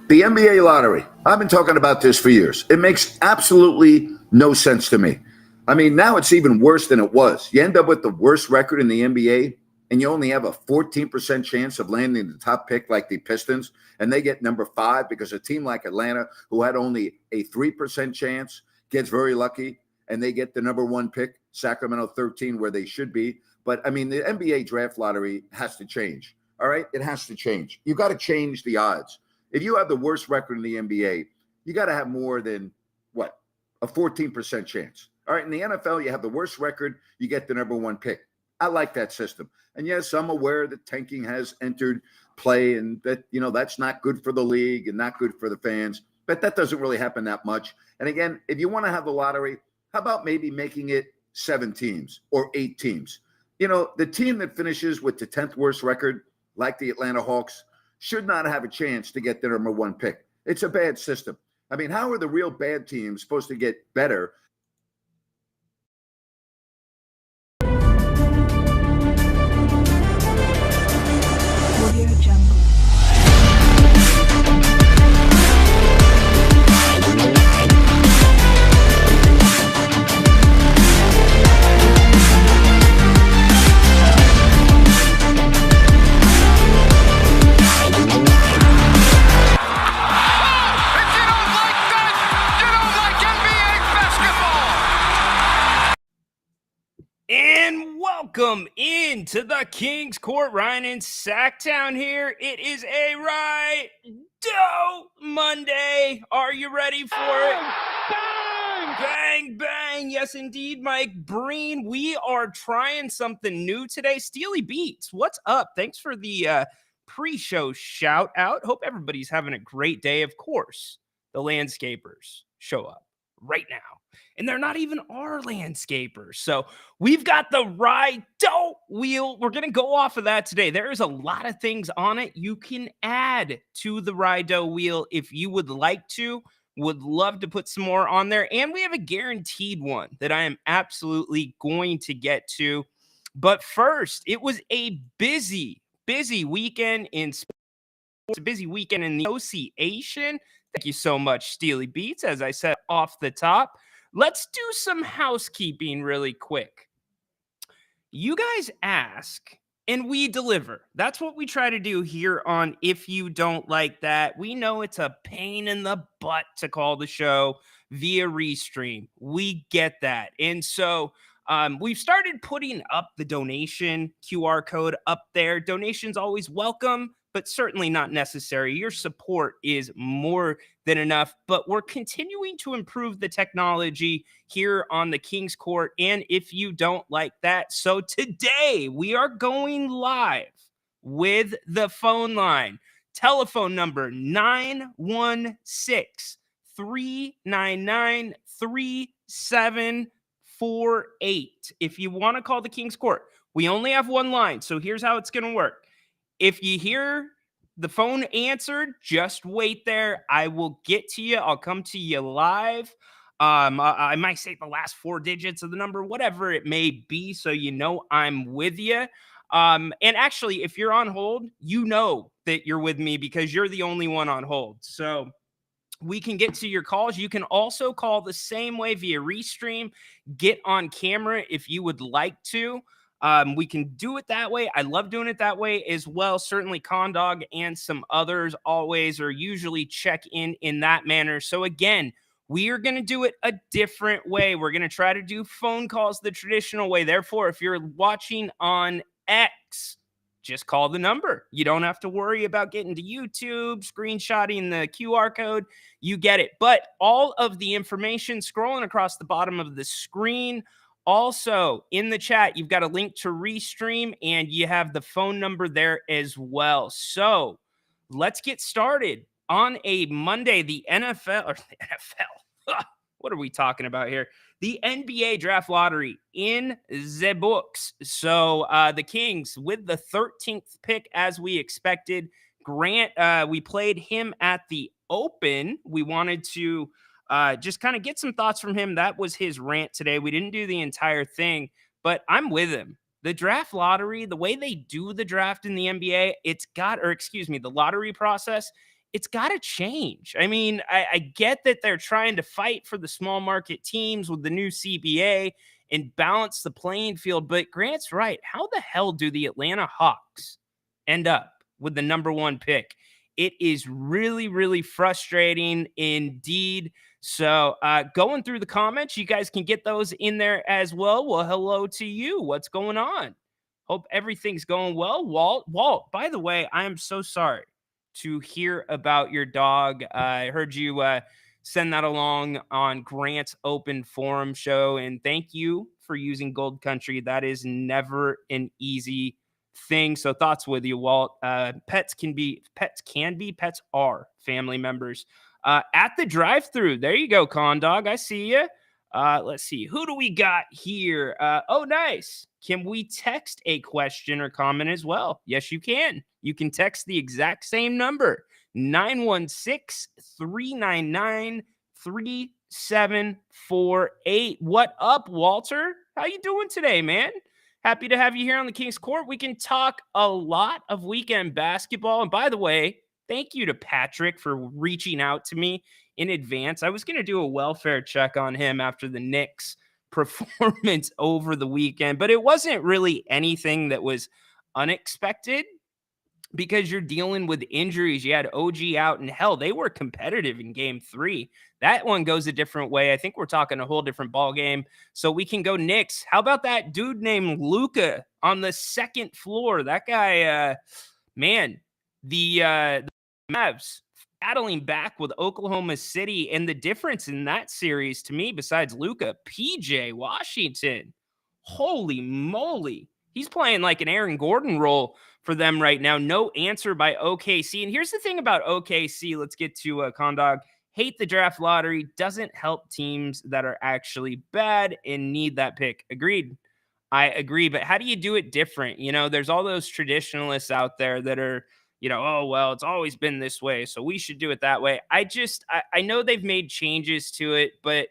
The NBA lottery. I've been talking about this for years. It makes absolutely no sense to me. I mean, now it's even worse than it was. You end up with the worst record in the NBA, and you only have a 14% chance of landing the top pick like the Pistons, and they get number 5 because a team like Atlanta, who had only a 3% chance, gets very lucky, and they get the number 1 pick, Sacramento 13, where they should be. But, I mean, the NBA draft lottery has to change, all right? It has to change. You got to change the odds. If you have the worst record in the NBA, you got to have more than, what, a 14% chance. All right, in the NFL, you have the worst record, you get the number 1 pick. I like that system. And yes, I'm aware that tanking has entered play and that, that's not good for the league and not good for the fans, but that doesn't really happen that much. And again, if you want to have the lottery, how about maybe making it 7 teams or 8 teams? The team that finishes with the 10th worst record, like the Atlanta Hawks, should not have a chance to get the number 1 pick. It's a bad system. I mean, how are the real bad teams supposed to get better? Welcome into the King's Court. Ryan in Sacktown here. It is a Ry-doe Monday. Are you ready for it? Bang! Bang, bang. Yes, indeed, Mike Breen. We are trying something new today. Steely Beats, what's up? Thanks for the pre-show shout out. Hope everybody's having a great day. Of course, the landscapers show up right now. And they're not even our landscapers. So we've got the Ry-doe wheel. We're going to go off of that today. There is a lot of things on it you can add to the Ry-doe wheel if you would like to. Would love to put some more on there. And we have a guaranteed one that I am absolutely going to get to. But first, it was a busy weekend in sports. It's a busy weekend in the association. Thank you so much, Steely Beats. As I said off the top, let's do some housekeeping really quick. You guys ask and we deliver. That's what we try to do here on If You Don't Like That. We know it's a pain in the butt to call the show via Restream. We get that. And so we've started putting up the donation QR code up there. Donations always welcome, but certainly not necessary. Your support is more than enough, but we're continuing to improve the technology here on the King's Court. And If You Don't Like That. So today we are going live with the phone line. Telephone number 916-399-3748. If you want to call the King's Court, we only have one line. So here's how it's going to work. If you hear the phone answered, just wait there. I will get to you. I'll come to you live. I might say the last 4 digits of the number, whatever it may be, so you know I'm with you. And actually, if you're on hold, you know that you're with me because you're the only one on hold. So we can get to your calls. You can also call the same way via Restream. Get on camera if you would like to. We can do it that way. I love doing it that way as well. Certainly Condog and some others always or usually check in that manner. So again, we are going to do it a different way. We're going to try to do phone calls the traditional way. Therefore, if you're watching on X, just call the number. You don't have to worry about getting to YouTube, screenshotting the QR code. You get it. But all of the information scrolling across the bottom of the screen. Also, in the chat, you've got a link to Restream, and you have the phone number there as well. So let's get started on a Monday. The NFL. What are we talking about here? The NBA draft lottery in the books. So the Kings with the 13th pick, as we expected. Grant, we played him at the Open. We wanted to just kind of get some thoughts from him. That was his rant today. We didn't do the entire thing, but I'm with him. The draft lottery, the way they do the draft in the NBA, the lottery process, it's got to change. I mean, I get that they're trying to fight for the small market teams with the new CBA and balance the playing field, but Grant's right. How the hell do the Atlanta Hawks end up with the number one pick? It is really, really frustrating indeed. So, going through the comments, you guys can get those in there as well. Well, hello to you. What's going on? Hope everything's going well. Walt, by the way, I am so sorry to hear about your dog. I heard you send that along on Grant's Open Forum show, and thank you for using Gold Country. That is never an easy thing. So thoughts with you, Walt. Pets are family members. At the drive-through, there you go, Con Dog. I see you. Let's see. Who do we got here? Oh, nice. Can we text a question or comment as well? Yes, you can. You can text the exact same number, 916-399-3748. What up, Walter? How you doing today, man? Happy to have you here on the King's Court. We can talk a lot of weekend basketball. And by the way, thank you to Patrick for reaching out to me in advance. I was going to do a welfare check on him after the Knicks performance over the weekend, but it wasn't really anything that was unexpected because you're dealing with injuries. You had OG out, and hell, they were competitive in game 3. That one goes a different way. I think we're talking a whole different ball game. So we can go Knicks. How about that dude named Luka on the second floor? That guy, man, the Mavs battling back with Oklahoma City, and the difference in that series to me, besides Luka, PJ Washington. Holy moly. He's playing like an Aaron Gordon role for them right now. No answer by OKC. And here's the thing about OKC. Let's get to Condog. Hate the draft lottery. Doesn't help teams that are actually bad and need that pick. Agreed. I agree. But how do you do it different? You know, there's all those traditionalists out there that are, you know, oh, well, it's always been this way, so we should do it that way. I know they've made changes to it, but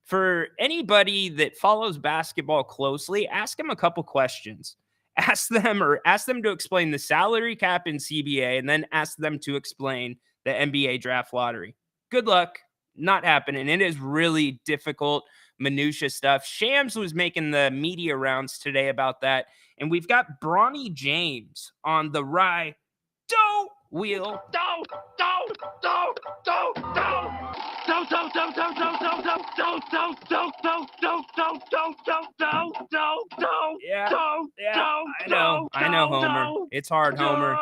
for anybody that follows basketball closely, ask them a couple questions. Ask them to explain the salary cap in CBA, and then ask them to explain the NBA draft lottery. Good luck. Not happening. It is really difficult, minutia stuff. Shams was making the media rounds today about that, and we've got Bronny James on the Ry-doe wheel. I know, Homer. It's hard, Homer.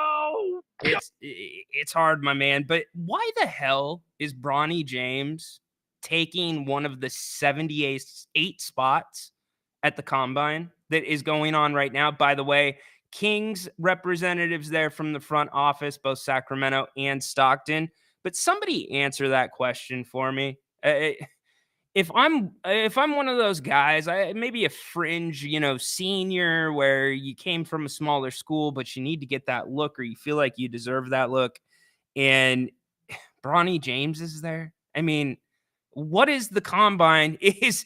It's hard, my man. But why the hell is Bronny James taking one of the 78 spots at the combine that is going on right now? By the way, Kings representatives there from the front office, both Sacramento and Stockton. But somebody answer that question for me. If I'm one of those guys, maybe a fringe, senior where you came from a smaller school, but you need to get that look, or you feel like you deserve that look, and Bronny James is there. I mean, what is the combine? Is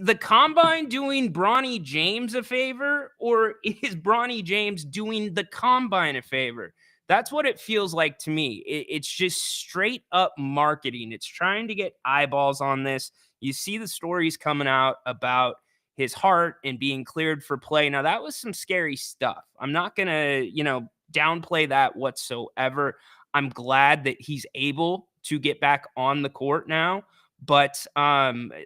the combine doing Bronny James a favor, or is Bronny James doing the combine a favor? That's what it feels like to me. It's just straight up marketing. It's trying to get eyeballs on this. You see the stories coming out about his heart and being cleared for play. Now, that was some scary stuff. I'm not going to, downplay that whatsoever. I'm glad that he's able to get back on the court now. But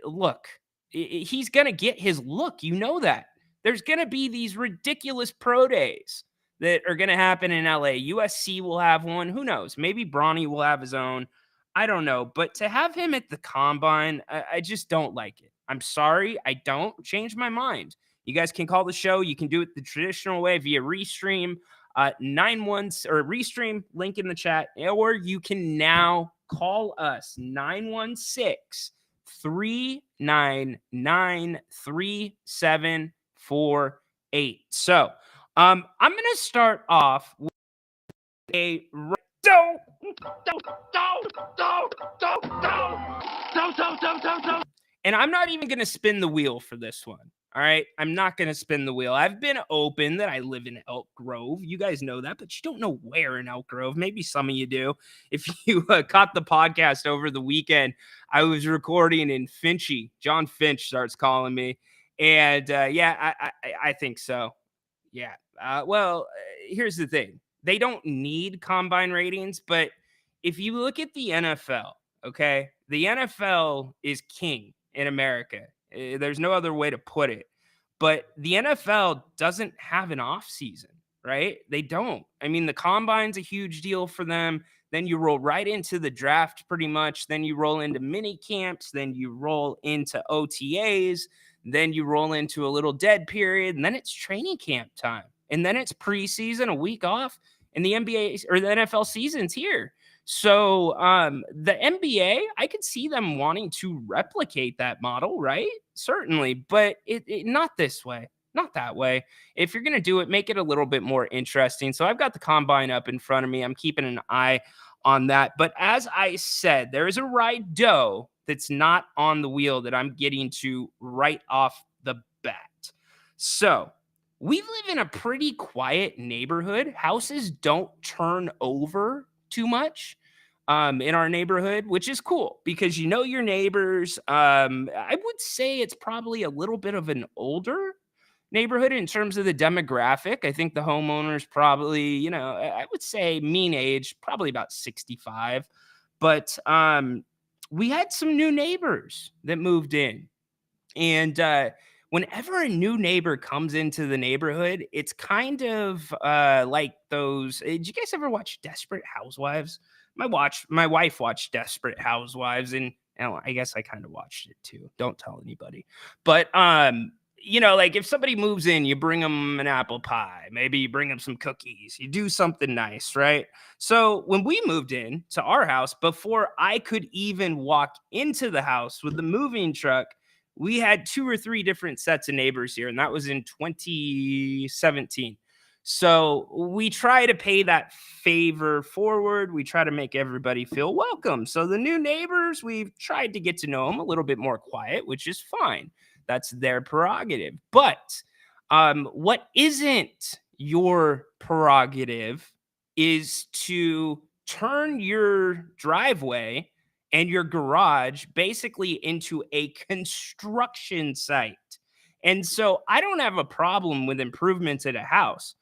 look, he's going to get his look. You know that. There's going to be these ridiculous pro days that are going to happen in LA. USC will have one. Who knows? Maybe Bronny will have his own. I don't know. But to have him at the combine, I just don't like it. I'm sorry. I don't. Change my mind. You guys can call the show. You can do it the traditional way via Restream. 91 or Restream, link in the chat. Or you can now call us 916-399-3748. So, I'm going to start off with a Ry-doe. And I'm not even going to spin the wheel for this one. All right. I'm not going to spin the wheel. I've been open that I live in Elk Grove. You guys know that, but you don't know where in Elk Grove. Maybe some of you do. If you caught the podcast over the weekend, I was recording in Finchy. John Finch starts calling me. And I think so. Yeah. Here's the thing. They don't need combine ratings, but if you look at the NFL, okay, the NFL is king in America. There's no other way to put it. But the NFL doesn't have an off season, right? They don't. I mean, the combine's a huge deal for them. Then you roll right into the draft pretty much. Then you roll into mini camps. Then you roll into OTAs. Then you roll into a little dead period. And then it's training camp time. And then it's preseason, a week off. And the NBA or the NFL season's here. So the NBA, I could see them wanting to replicate that model, right? Certainly, but it not this way, not that way. If you're going to do it, make it a little bit more interesting. So I've got the combine up in front of me. I'm keeping an eye on that. But as I said, there is a Ry-doe that's not on the wheel that I'm getting to right off the bat. So we live in a pretty quiet neighborhood. Houses don't turn over too much in our neighborhood, which is cool because you know your neighbors. I would say it's probably a little bit of an older neighborhood in terms of the demographic. I think the homeowners probably, I would say mean age, probably about 65. But we had some new neighbors that moved in. And whenever a new neighbor comes into the neighborhood, it's kind of like those. Did you guys ever watch Desperate Housewives? My wife watched Desperate Housewives, and I guess I kind of watched it too. Don't tell anybody. But like if somebody moves in, you bring them an apple pie, maybe you bring them some cookies, you do something nice, right? So when we moved in to our house, before I could even walk into the house with the moving truck, we had 2 or 3 different sets of neighbors here, and that was in 2017. So we try to pay that favor forward. We try to make everybody feel welcome. So the new neighbors, we've tried to get to know them a little bit more quiet, which is fine. That's their prerogative. But what isn't your prerogative is to turn your driveway and your garage basically into a construction site. And so I don't have a problem with improvements at a house.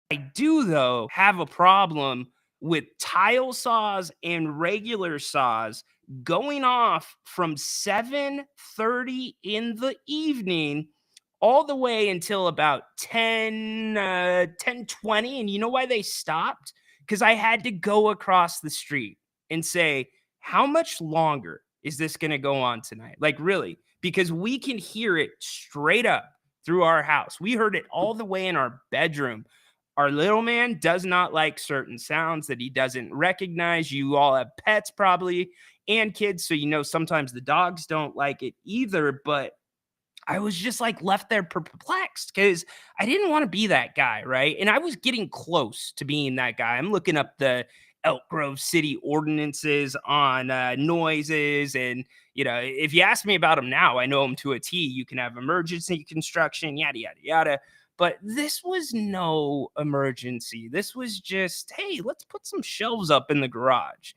I do, though, have a problem with tile saws and regular saws going off from 7:30 in the evening all the way until about 10:20. And you know why they stopped? Because I had to go across the street and say, how much longer is this going to go on tonight? Like, really? Because we can hear it straight up through our house. We heard it all the way in our bedroom. Our little man does not like certain sounds that he doesn't recognize. You all have pets probably and kids, so sometimes the dogs don't like it either. But I was just like left there perplexed because I didn't want to be that guy, right? And I was getting close to being that guy. I'm looking up the Elk Grove City ordinances on noises. And, if you ask me about them now, I know them to a T. You can have emergency construction, yada, yada, yada. But this was no emergency. This was just, hey, let's put some shelves up in the garage.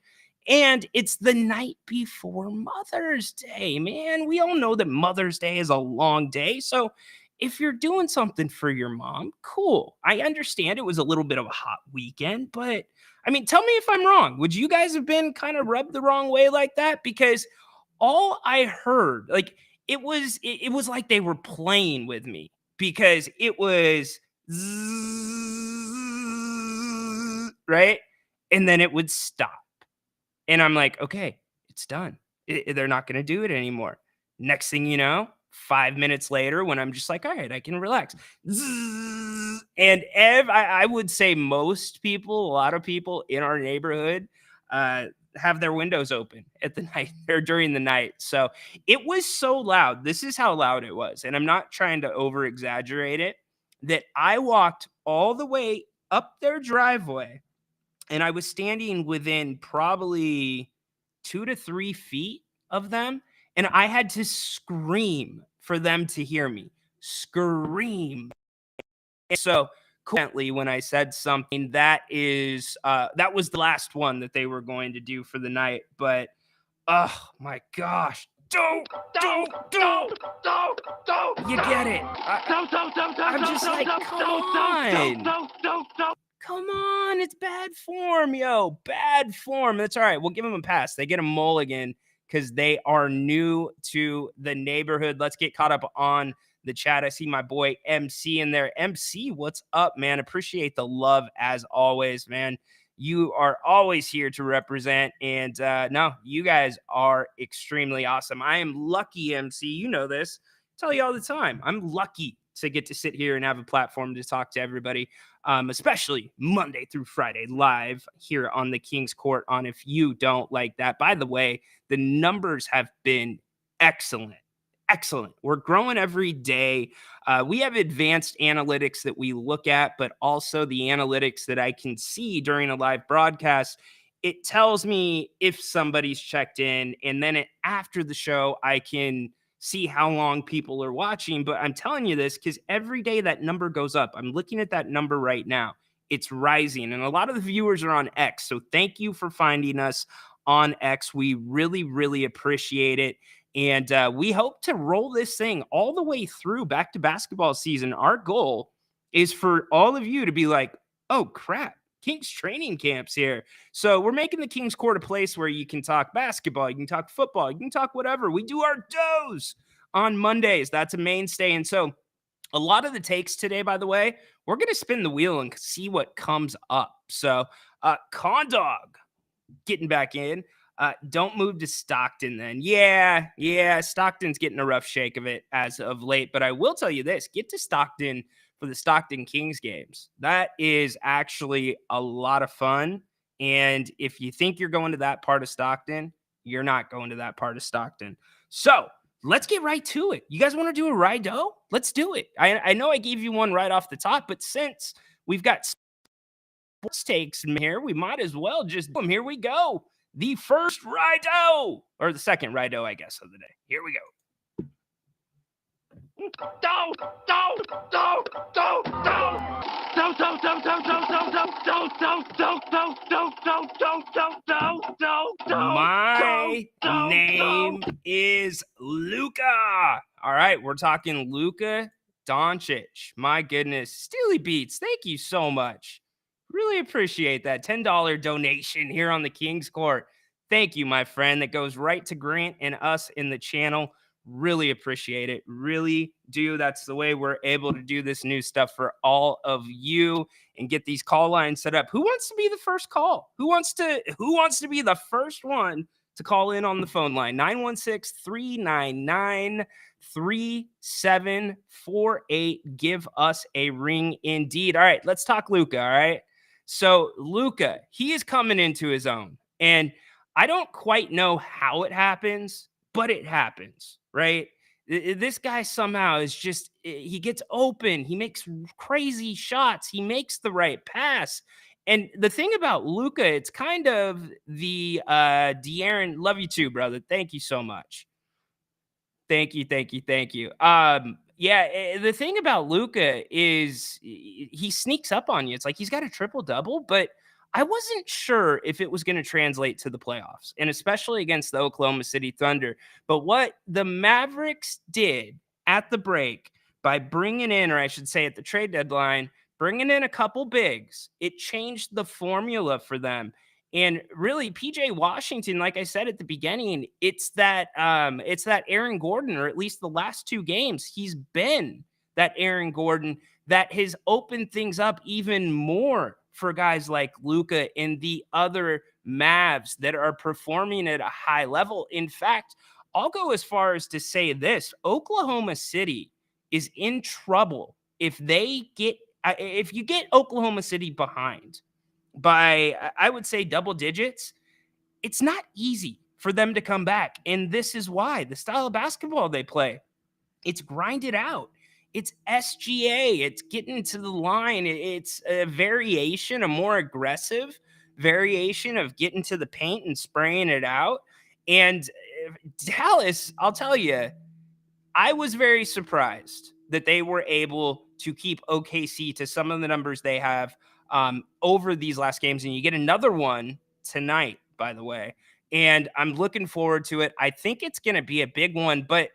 And it's the night before Mother's Day, man. We all know that Mother's Day is a long day. So if you're doing something for your mom, cool. I understand it was a little bit of a hot weekend, but I mean, tell me if I'm wrong. Would you guys have been kind of rubbed the wrong way like that? Because all I heard, like, it was like they were playing with me because it was zzz, right? And then it would stop. And I'm like, okay, it's done. They're not going to do it anymore. Next thing you know, 5 minutes later, when I'm just like, all right, I can relax. Zzz, and I would say most people, a lot of people in our neighborhood have their windows open at the night or during the night. So it was so loud. This is how loud it was. And I'm not trying to over exaggerate it, that I walked all the way up their driveway and I was standing within probably 2 to 3 feet of them. And I had to scream for them to hear me scream. And so coincidentally, when I said something, that was the last one that they were going to do for the night. But oh my gosh. Don't. You get it. I'm just like, come on. It's bad form, yo. Bad form. That's all right. We'll give them a pass. They get a mulligan because they are new to the neighborhood. Let's get caught up on the chat. I see my boy MC in there. MC, what's up, man? Appreciate the love as always, man. You are always here to represent. And no, you guys are extremely awesome. I am lucky, MC. You know this. I tell you all the time. I'm lucky to get to sit here and have a platform to talk to everybody, especially Monday through Friday live here on the King's Court on If You Don't Like That. By the way, the numbers have been excellent. Excellent. We're growing every day. We have advanced analytics that we look at, but also the analytics that I can see during a live broadcast. It tells me if somebody's checked in, and then after the show, I can see how long people are watching. But I'm telling you this because every day that number goes up. I'm looking at that number right now. It's rising, and a lot of the viewers are on X. So thank you for finding us on X. We really, really appreciate it. And we hope to roll this thing all the way through back to basketball season. Our goal is for all of you to be like, oh, crap, Kings training camp's here. So we're making the Kings Court a place where you can talk basketball, you can talk football, you can talk whatever. We do our does on Mondays. That's a mainstay. And so a lot of the takes today, by the way, we're going to spin the wheel and see what comes up. So Condog getting back in. Don't move to Stockton then. Yeah. Stockton's getting a rough shake of it as of late. But I will tell you this, get to Stockton for the Stockton Kings games. That is actually a lot of fun. And if you think you're going to that part of Stockton, you're not going to that part of Stockton. So let's get right to it. You guys want to do a Ry-doe? Let's do it. I know I gave you one right off the top, but since we've got sports takes in here, we might as well just do them. Here we go. The first Ry-doe, or the second Ry-doe, I guess, of the day. Here we go. My name is Luka. All right, we're talking Luka Doncic. My goodness. Steely Beats, thank you so much. Really appreciate that $10 donation here on the King's Court. Thank you, my friend. That goes right to Grant and us in the channel. Really appreciate it. Really do. That's the way we're able to do this new stuff for all of you and get these call lines set up. Who wants to be the first call? Who wants to be the first one to call in on the phone line? 916-399-3748. Give us a ring indeed. All right, let's talk Luka, all right? So Luka, he is coming into his own, and I don't quite know how it happens, but it happens, right? This guy somehow is just, he gets open. He makes crazy shots. He makes the right pass. And the thing about Luka, it's kind of the De'Aaron, love you too, brother. Thank you so much. Thank you. Yeah, the thing about Luka is he sneaks up on you. It's like he's got a triple-double, but I wasn't sure if it was going to translate to the playoffs, and especially against the Oklahoma City Thunder. But what the Mavericks did at the break by bringing in, or I should say at the trade deadline, bringing in a couple bigs, it changed the formula for them. And really, PJ Washington, like I said at the beginning, it's that Aaron Gordon, or at least the last two games, he's been that Aaron Gordon that has opened things up even more for guys like Luka and the other Mavs that are performing at a high level. In fact, I'll go as far as to say this: Oklahoma City is in trouble if you get Oklahoma City behind by, I would say, double digits. It's not easy for them to come back. And this is why the style of basketball they play, it's grinded out. It's SGA. It's getting to the line. It's a variation, a more aggressive variation of getting to the paint and spraying it out. And Dallas, I'll tell you, I was very surprised that they were able to keep OKC to some of the numbers they have over these last games. And you get another one tonight, by the way. And I'm looking forward to it. I think it's going to be a big one, but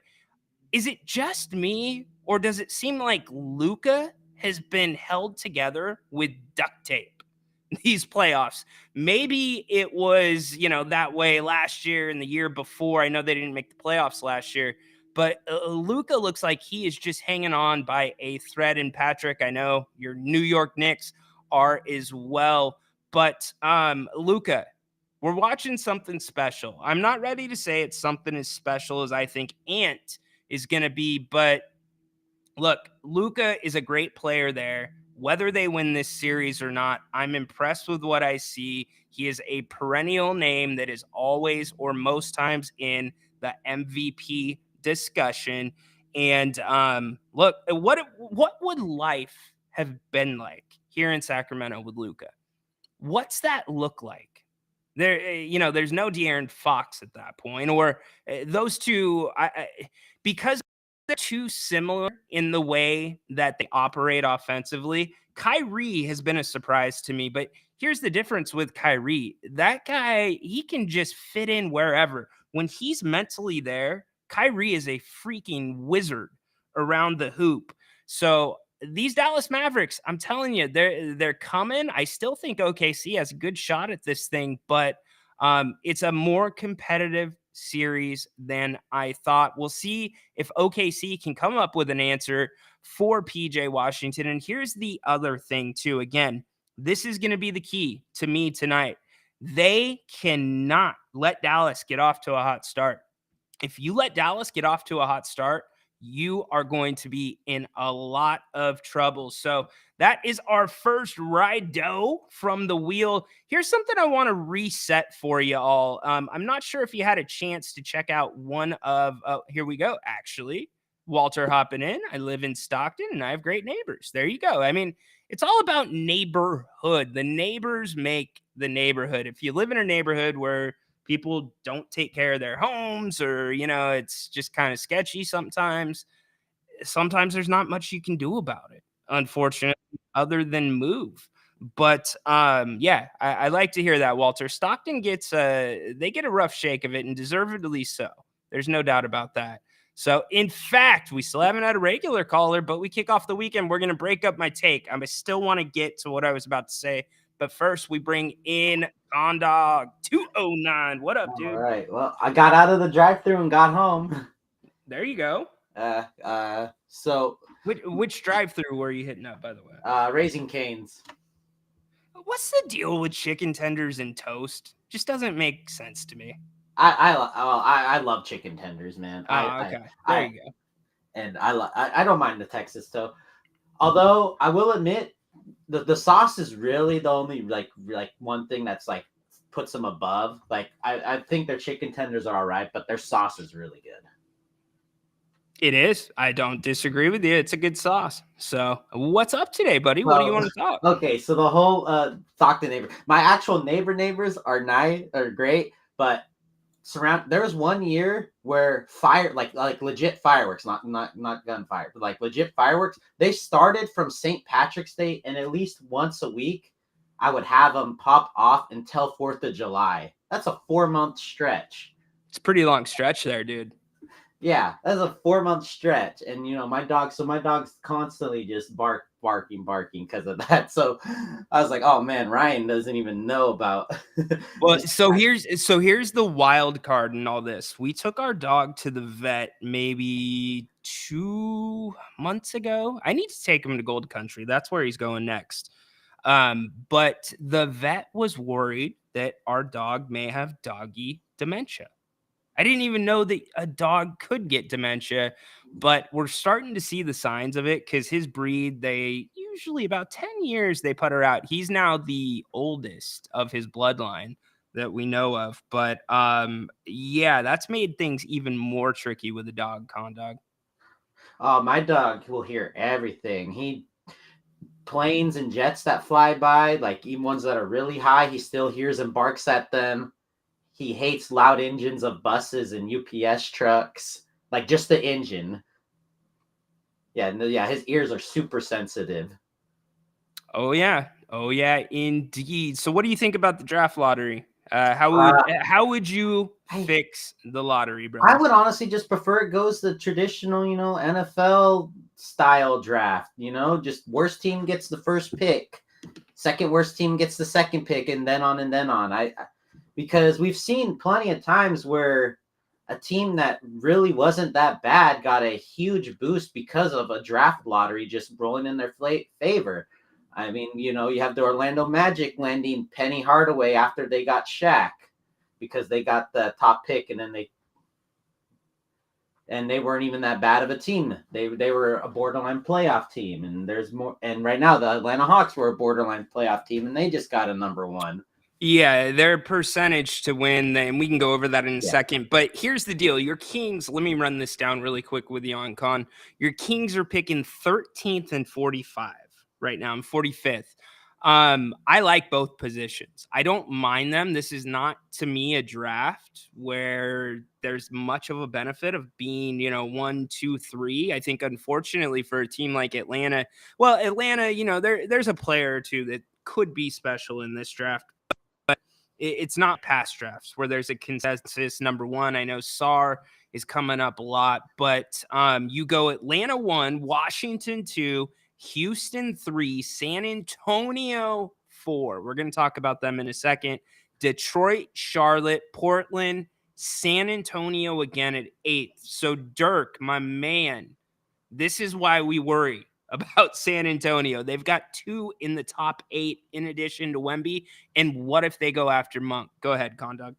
is it just me, or does it seem like Luka has been held together with duct tape these playoffs? Maybe it was, that way last year and the year before. I know they didn't make the playoffs last year, but Luka looks like he is just hanging on by a thread. And Patrick, I know your New York Knicks are as well, but Luka, we're watching something special. I'm not ready to say it's something as special as I think Ant is going to be, but look, Luka is a great player there. Whether they win this series or not, I'm impressed with what I see. He is a perennial name that is always or most times in the MVP discussion. And look, what would life have been like here in Sacramento with Luka? What's that look like? There's no De'Aaron Fox at that point, or those two, because they're too similar in the way that they operate offensively. Kyrie has been a surprise to me, but here's the difference with Kyrie. That guy, he can just fit in wherever. When he's mentally there, Kyrie is a freaking wizard around the hoop. So these Dallas Mavericks, I'm telling you, they're coming. I still think OKC has a good shot at this thing, but it's a more competitive series than I thought. We'll see if OKC can come up with an answer for PJ Washington. And here's the other thing, too. Again, this is going to be the key to me tonight. They cannot let Dallas get off to a hot start. If you let Dallas get off to a hot start, you are going to be in a lot of trouble. So that is our first Ry-doe from the wheel. Here's something I want to reset for you all. I'm not sure if you had a chance to check out one of, here we go, actually. Walter hopping in. I live in Stockton and I have great neighbors. There you go. I mean, it's all about neighborhood. The neighbors make the neighborhood. If you live in a neighborhood where people don't take care of their homes, or, it's just kind of sketchy sometimes there's not much you can do about it, unfortunately, other than move. But yeah, I like to hear that, Walter. Stockton gets they get a rough shake of it, and deservedly so. There's no doubt about that. So, in fact, we still haven't had a regular caller, but we kick off the weekend. We're going to break up my take. I still want to get to what I was about to say. But first, we bring in Condog 209. What up, dude? All right. Well, I got out of the drive-thru and got home. There you go. So which drive-thru were you hitting up, by the way? Raising Cane's. What's the deal with chicken tenders and toast? Just doesn't make sense to me. I love chicken tenders, man. Okay. There you go. And I don't mind the Texas toast. Although I will admit, the sauce is really the only like one thing that's like puts them above. Like I think their chicken tenders are all right, but their sauce is really good. It is. I don't disagree with you. It's a good sauce. So what's up today, buddy? What do you want to talk? Okay, so the whole talk to neighbor. My actual neighbors are great, but there was one year where like legit fireworks, not gunfire, but like legit fireworks. They started from St. Patrick's Day, and at least once a week, I would have them pop off until 4th of July. That's a 4-month stretch. It's a pretty long stretch there, dude. Yeah, that's a 4-month stretch, and my dog's constantly just barking because of that. So I was like, oh man, Ryan doesn't even know about. Well, so here's the wild card in all this. We took our dog to the vet maybe 2 months ago. I need to take him to Gold Country. That's where he's going next. But the vet was worried that our dog may have doggy dementia. I didn't even know that a dog could get dementia, but we're starting to see the signs of it because his breed, they usually about 10 years they putter out. He's now the oldest of his bloodline that we know of. But yeah, that's made things even more tricky with the dog, Condog. Oh, my dog will hear everything. Planes and jets that fly by, like even ones that are really high, he still hears and barks at them. He hates loud engines of buses and UPS trucks, like just the engine. Yeah, no, yeah, his ears are super sensitive. Oh yeah, indeed. So, what do you think about the draft lottery? Uh, How would you I fix the lottery, I brother? would honestly just prefer it goes the traditional, NFL style draft. Just worst team gets the first pick, second worst team gets the second pick, and then on and then on. Because we've seen plenty of times where a team that really wasn't that bad got a huge boost because of a draft lottery just rolling in their favor. I mean, you have the Orlando Magic landing Penny Hardaway after they got Shaq because they got the top pick, and then they weren't even that bad of a team. They were a borderline playoff team, and there's more. And right now, the Atlanta Hawks were a borderline playoff team, and they just got a number one. Yeah, their percentage to win, and we can go over that in a Yeah. second. But here's the deal. Your Kings, let me run this down really quick with you on Con. Your Kings are picking 13th and 45 right now. I'm 45th. I like both positions. I don't mind them. This is not, to me, a draft where there's much of a benefit of being, 1, 2, 3. I think, unfortunately, for a team like Atlanta, there's a player or two that could be special in this draft. It's not past drafts where there's a consensus number one. I know Sar is coming up a lot, but you go Atlanta 1, Washington 2, Houston 3, San Antonio 4. We're going to talk about them in a second. Detroit, Charlotte, Portland, San Antonio again at 8th. So Dirk, my man, this is why we worry about San Antonio. They've got 2 in the top 8 in addition to Wemby. And what if they go after Monk? Go ahead, Condog.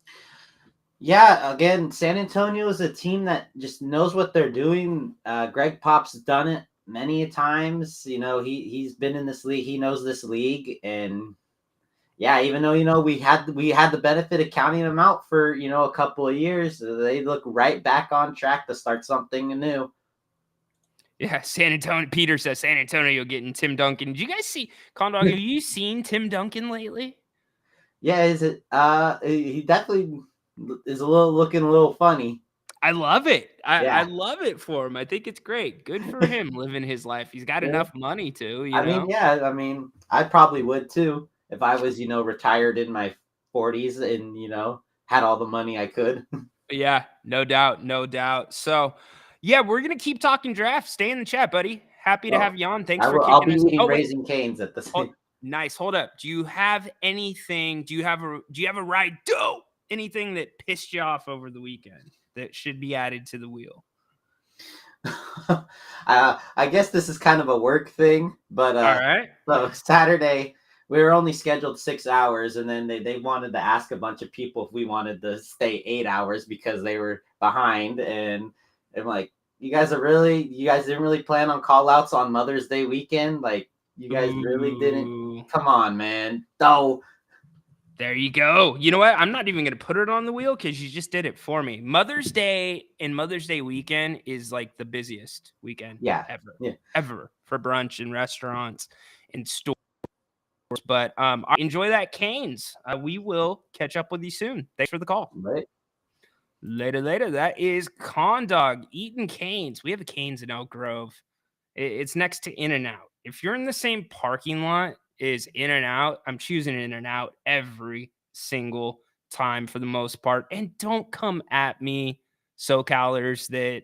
Yeah, again, San Antonio is a team that just knows what they're doing. Greg Pop's done it many times. He's been in this league. He knows this league, and yeah, even though we had the benefit of counting them out for a couple of years, they look right back on track to start something new. Yeah, San Antonio. Peter says San Antonio getting Tim Duncan. Did you guys see Condog? Have you seen Tim Duncan lately? Yeah, is it? He definitely is looking a little funny. I love it. Yeah. I love it for him. I think it's great. Good for him living his life. He's got Yeah. enough money to, I mean, yeah. I mean, I probably would too if I was, retired in my 40s and had all the money I could. Yeah, no doubt, no doubt. So, yeah, we're gonna keep talking drafts. Stay in the chat, buddy. Happy to have you on. Thanks for I'll kicking be us. eating Oh, wait. Raising Canes at the same. Nice. Hold up. Do you have anything? Do you have a Ry-doe? Anything that pissed you off over the weekend that should be added to the wheel? I guess this is kind of a work thing, but All right. so Saturday we were only scheduled 6 hours, and then they wanted to ask a bunch of people if we wanted to stay 8 hours because they were behind, and I'm like, you guys didn't really plan on call outs on Mother's Day weekend? Like, you guys really didn't? Come on, man. No. There you go. You know what? I'm not even going to put it on the wheel because you just did it for me. Mother's Day and Mother's Day weekend is like the busiest weekend ever for brunch and restaurants and stores. But enjoy that Canes. We will catch up with you soon. Thanks for the call. Right. Later. That is Condog eating Canes. We have a Canes in Elk Grove. It's next to In-N-Out. If you're in the same parking lot as In-N-Out, I'm choosing In-N-Out every single time for the most part. And don't come at me, SoCalers, that,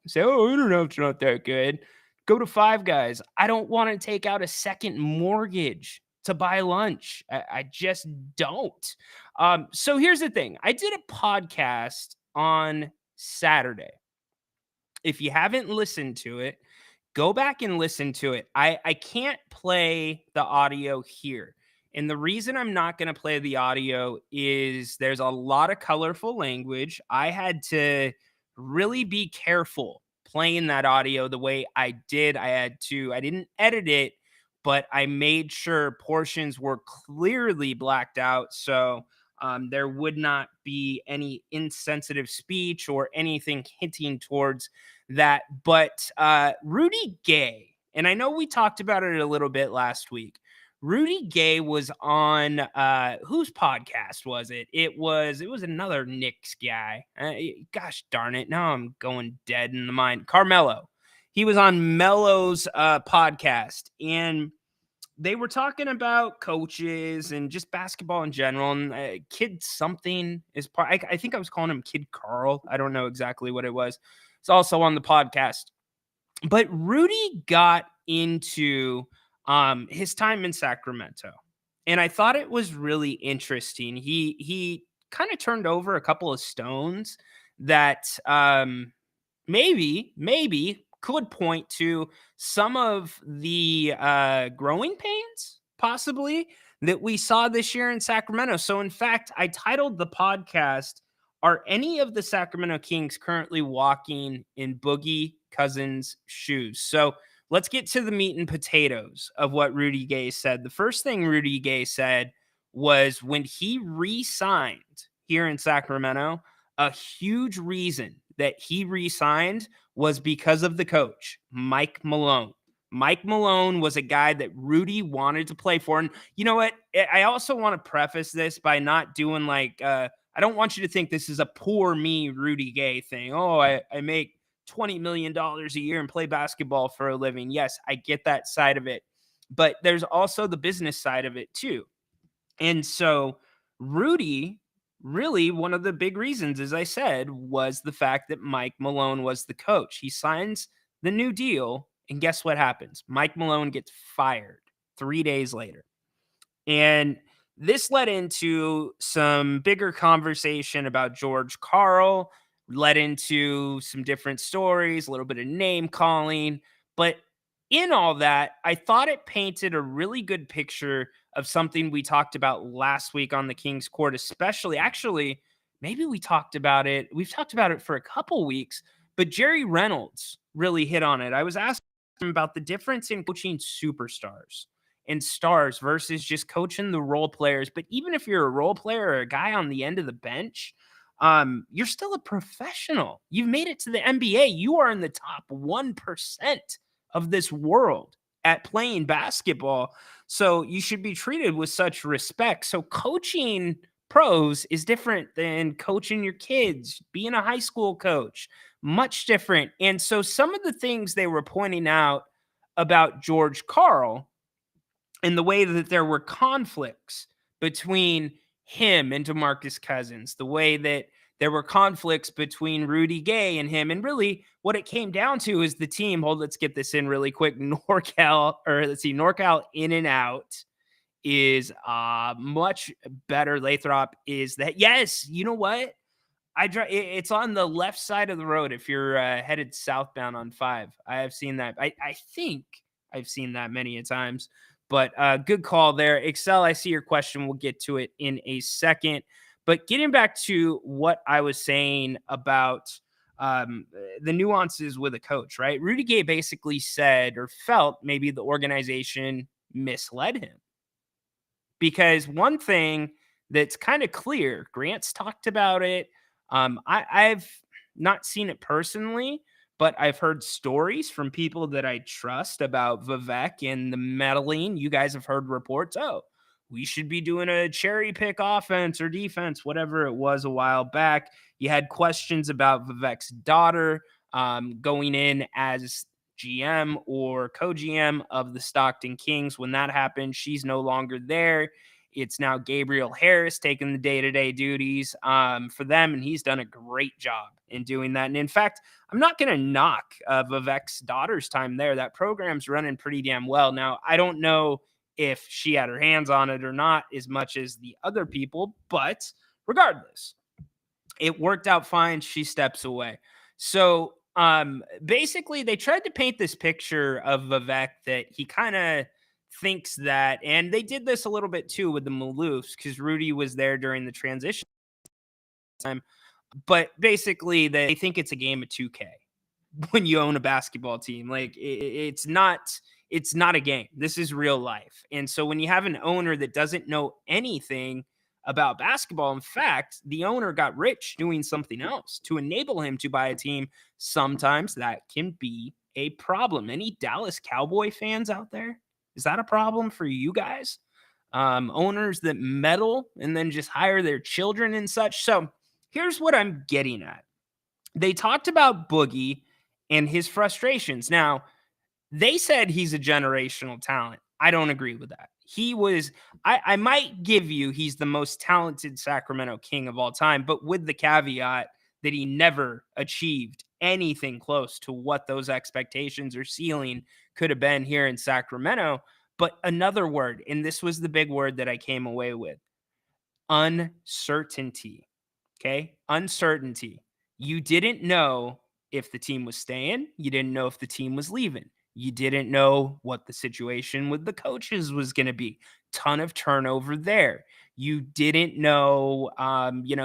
say, oh, In-N-Out's not that good. Go to Five Guys. I don't want to take out a second mortgage to buy lunch. I just don't. So here's the thing. I did a podcast on Saturday. If you haven't listened to it, go back and listen to it. I can't play the audio here. And the reason I'm not going to play the audio is there's a lot of colorful language. I had to really be careful playing that audio the way I did. I didn't edit it, but I made sure portions were clearly blacked out. So there would not be any insensitive speech or anything hinting towards that. But Rudy Gay, and I know we talked about it a little bit last week. Rudy Gay was on whose podcast was it? It was another Knicks guy. Gosh darn it. Now I'm going dead in the mind. Carmelo. He was on Mello's podcast, and they were talking about coaches and just basketball in general. And Kid something is part. I think I was calling him Kid Carl. I don't know exactly what it was. It's also on the podcast. But Rudy got into his time in Sacramento, and I thought it was really interesting. He kind of turned over a couple of stones that maybe could point to some of the growing pains, possibly, that we saw this year in Sacramento. So, in fact, I titled the podcast, "Are any of the Sacramento Kings currently walking in Boogie Cousins' shoes?" So, let's get to the meat and potatoes of what Rudy Gay said. The first thing Rudy Gay said was when he re-signed here in Sacramento, a huge reason that he re-signed was because of the coach, Mike Malone. Mike Malone was a guy that Rudy wanted to play for. And you know what? I also want to preface this by not doing like, I don't want you to think this is a poor me, Rudy Gay thing. Oh, I make $20 million a year and play basketball for a living. Yes, I get that side of it. But there's also the business side of it too. And so Rudy, really, one of the big reasons, as I said, was the fact that Mike Malone was the coach. He signs the new deal, and guess what happens? Mike Malone gets fired 3 days later. And this led into some bigger conversation about George Karl, led into some different stories, a little bit of name calling. But in all that, I thought it painted a really good picture of something we talked about last week on the King's Court, especially. Actually, maybe we talked about it. We've talked about it for a couple weeks, but Jerry Reynolds really hit on it. I was asking him about the difference in coaching superstars and stars versus just coaching the role players. But even if you're a role player or a guy on the end of the bench, you're still a professional. You've made it to the NBA. You are in the top 1% of this world at playing basketball. So you should be treated with such respect. So coaching pros is different than coaching your kids, being a high school coach, much different. And so some of the things they were pointing out about George Karl and the way that there were conflicts between him and DeMarcus Cousins, the way that there were conflicts between Rudy Gay and him. And really what it came down to is the team. Let's get this in really quick. NorCal in and out is much better. Lathrop is that. Yes, you know what? It's on the left side of the road if you're headed southbound on 5. I have seen that. I think I've seen that many a times. But good call there. Excel, I see your question. We'll get to it in a second. But getting back to what I was saying about the nuances with a coach, right? Rudy Gay basically said or felt maybe the organization misled him. Because one thing that's kind of clear, Grant's talked about it. I've not seen it personally, but I've heard stories from people that I trust about Vivek and the meddling. You guys have heard reports. Oh, we should be doing a cherry pick offense or defense, whatever it was a while back. You had questions about Vivek's daughter going in as GM or co-GM of the Stockton Kings. When that happened, she's no longer there. It's now Gabriel Harris taking the day-to-day duties for them, and he's done a great job in doing that. And in fact, I'm not going to knock Vivek's daughter's time there. That program's running pretty damn well. Now, I don't know if she had her hands on it or not as much as the other people, but regardless, it worked out fine. She steps away. So basically, they tried to paint this picture of Vivek that he kind of thinks that, and they did this a little bit too with the Maloofs because Rudy was there during the transition time. But basically, they think it's a game of 2K when you own a basketball team. Like it's not a game. This is real life. And so when you have an owner that doesn't know anything about basketball, in fact, the owner got rich doing something else to enable him to buy a team. Sometimes that can be a problem. Any Dallas Cowboy fans out there? Is that a problem for you guys? Owners that meddle and then just hire their children and such. So here's what I'm getting at. They talked about Boogie and his frustrations. Now, they said he's a generational talent. I don't agree with that. He was, I might give you, he's the most talented Sacramento King of all time, but with the caveat that he never achieved anything close to what those expectations or ceiling could have been here in Sacramento. But another word, and this was the big word that I came away with: uncertainty. Okay. Uncertainty. You didn't know if the team was staying. You didn't know if the team was leaving. You didn't know what the situation with the coaches was going to be. Ton of turnover there. You didn't know,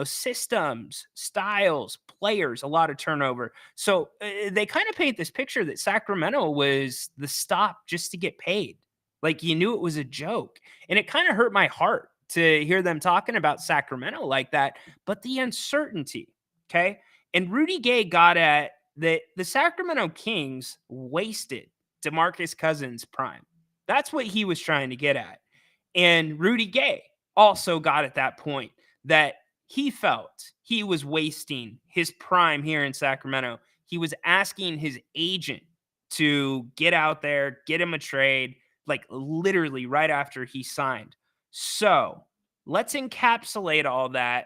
systems, styles, players, a lot of turnover. So they kind of paint this picture that Sacramento was the stop just to get paid. Like you knew it was a joke. And it kind of hurt my heart to hear them talking about Sacramento like that. But the uncertainty, okay? And Rudy Gay got at that the Sacramento Kings wasted DeMarcus Cousins' prime. That's what he was trying to get at. And Rudy Gay also got at that point that he felt he was wasting his prime here in Sacramento. He was asking his agent to get out there, get him a trade, like literally right after he signed. So let's encapsulate all that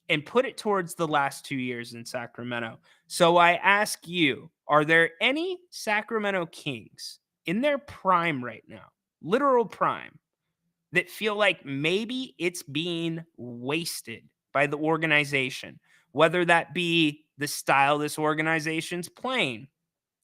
and put it towards the last 2 years in Sacramento. So I ask you, are there any Sacramento Kings in their prime right now, literal prime, that feel like maybe it's being wasted by the organization, whether that be the style this organization's playing,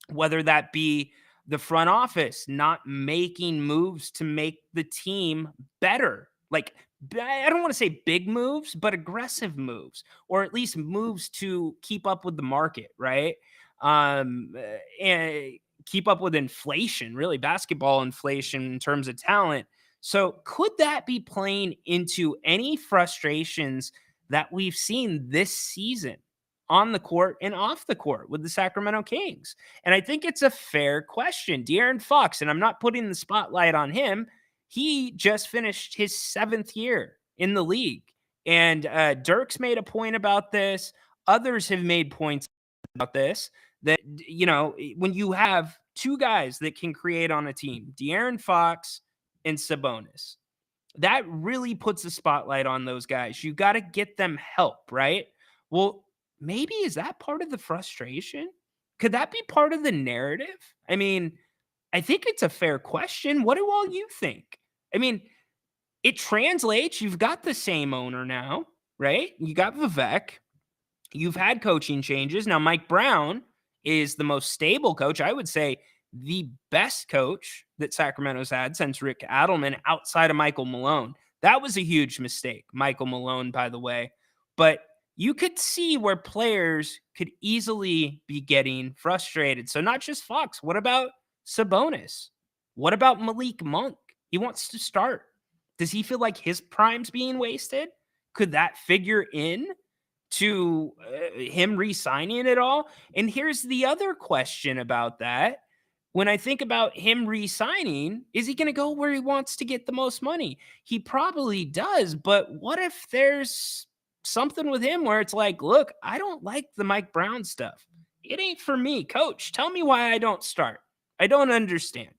whether that be the front office not making moves to make the team better? Like, I don't want to say big moves, but aggressive moves, or at least moves to keep up with the market, right? And keep up with inflation, really basketball inflation in terms of talent. So could that be playing into any frustrations that we've seen this season on the court and off the court with the Sacramento Kings? And I think it's a fair question. De'Aaron Fox, and I'm not putting the spotlight on him, he just finished his 7th year in the league. And Dirk's made a point about this. Others have made points about this, that, when you have two guys that can create on a team, De'Aaron Fox and Sabonis, that really puts a spotlight on those guys. You got to get them help, right? Well, maybe is that part of the frustration? Could that be part of the narrative? I mean, I think it's a fair question. What do all you think? I mean, it translates. You've got the same owner now, right? You got Vivek. You've had coaching changes. Now, Mike Brown is the most stable coach. I would say the best coach that Sacramento's had since Rick Adelman, outside of Michael Malone. That was a huge mistake, Michael Malone, by the way. But you could see where players could easily be getting frustrated. So not just Fox. What about Sabonis? What about Malik Monk? He wants to start. Does he feel like his prime's being wasted? Could that figure in to him re-signing it all? And here's the other question about that. When I think about him re-signing, is he going to go where he wants to get the most money? He probably does, but what if there's something with him where it's like, look, I don't like the Mike Brown stuff. It ain't for me. Coach, tell me why I don't start. I don't understand.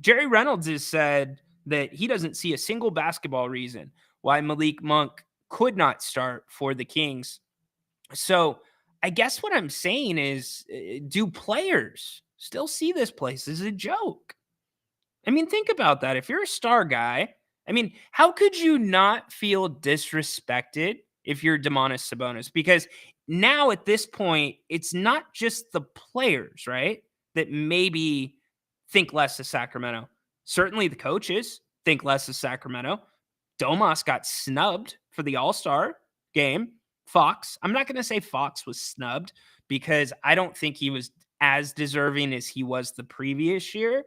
Jerry Reynolds has said that he doesn't see a single basketball reason why Malik Monk could not start for the Kings. So I guess what I'm saying is, do players still see this place as a joke? I mean, think about that. If you're a star guy, I mean, how could you not feel disrespected if you're Domantas Sabonis? Because now at this point, it's not just the players, right, that maybe think less of Sacramento. Certainly the coaches think less of Sacramento. Domas got snubbed for the All-Star game. Fox, I'm not going to say Fox was snubbed because I don't think he was as deserving as he was the previous year.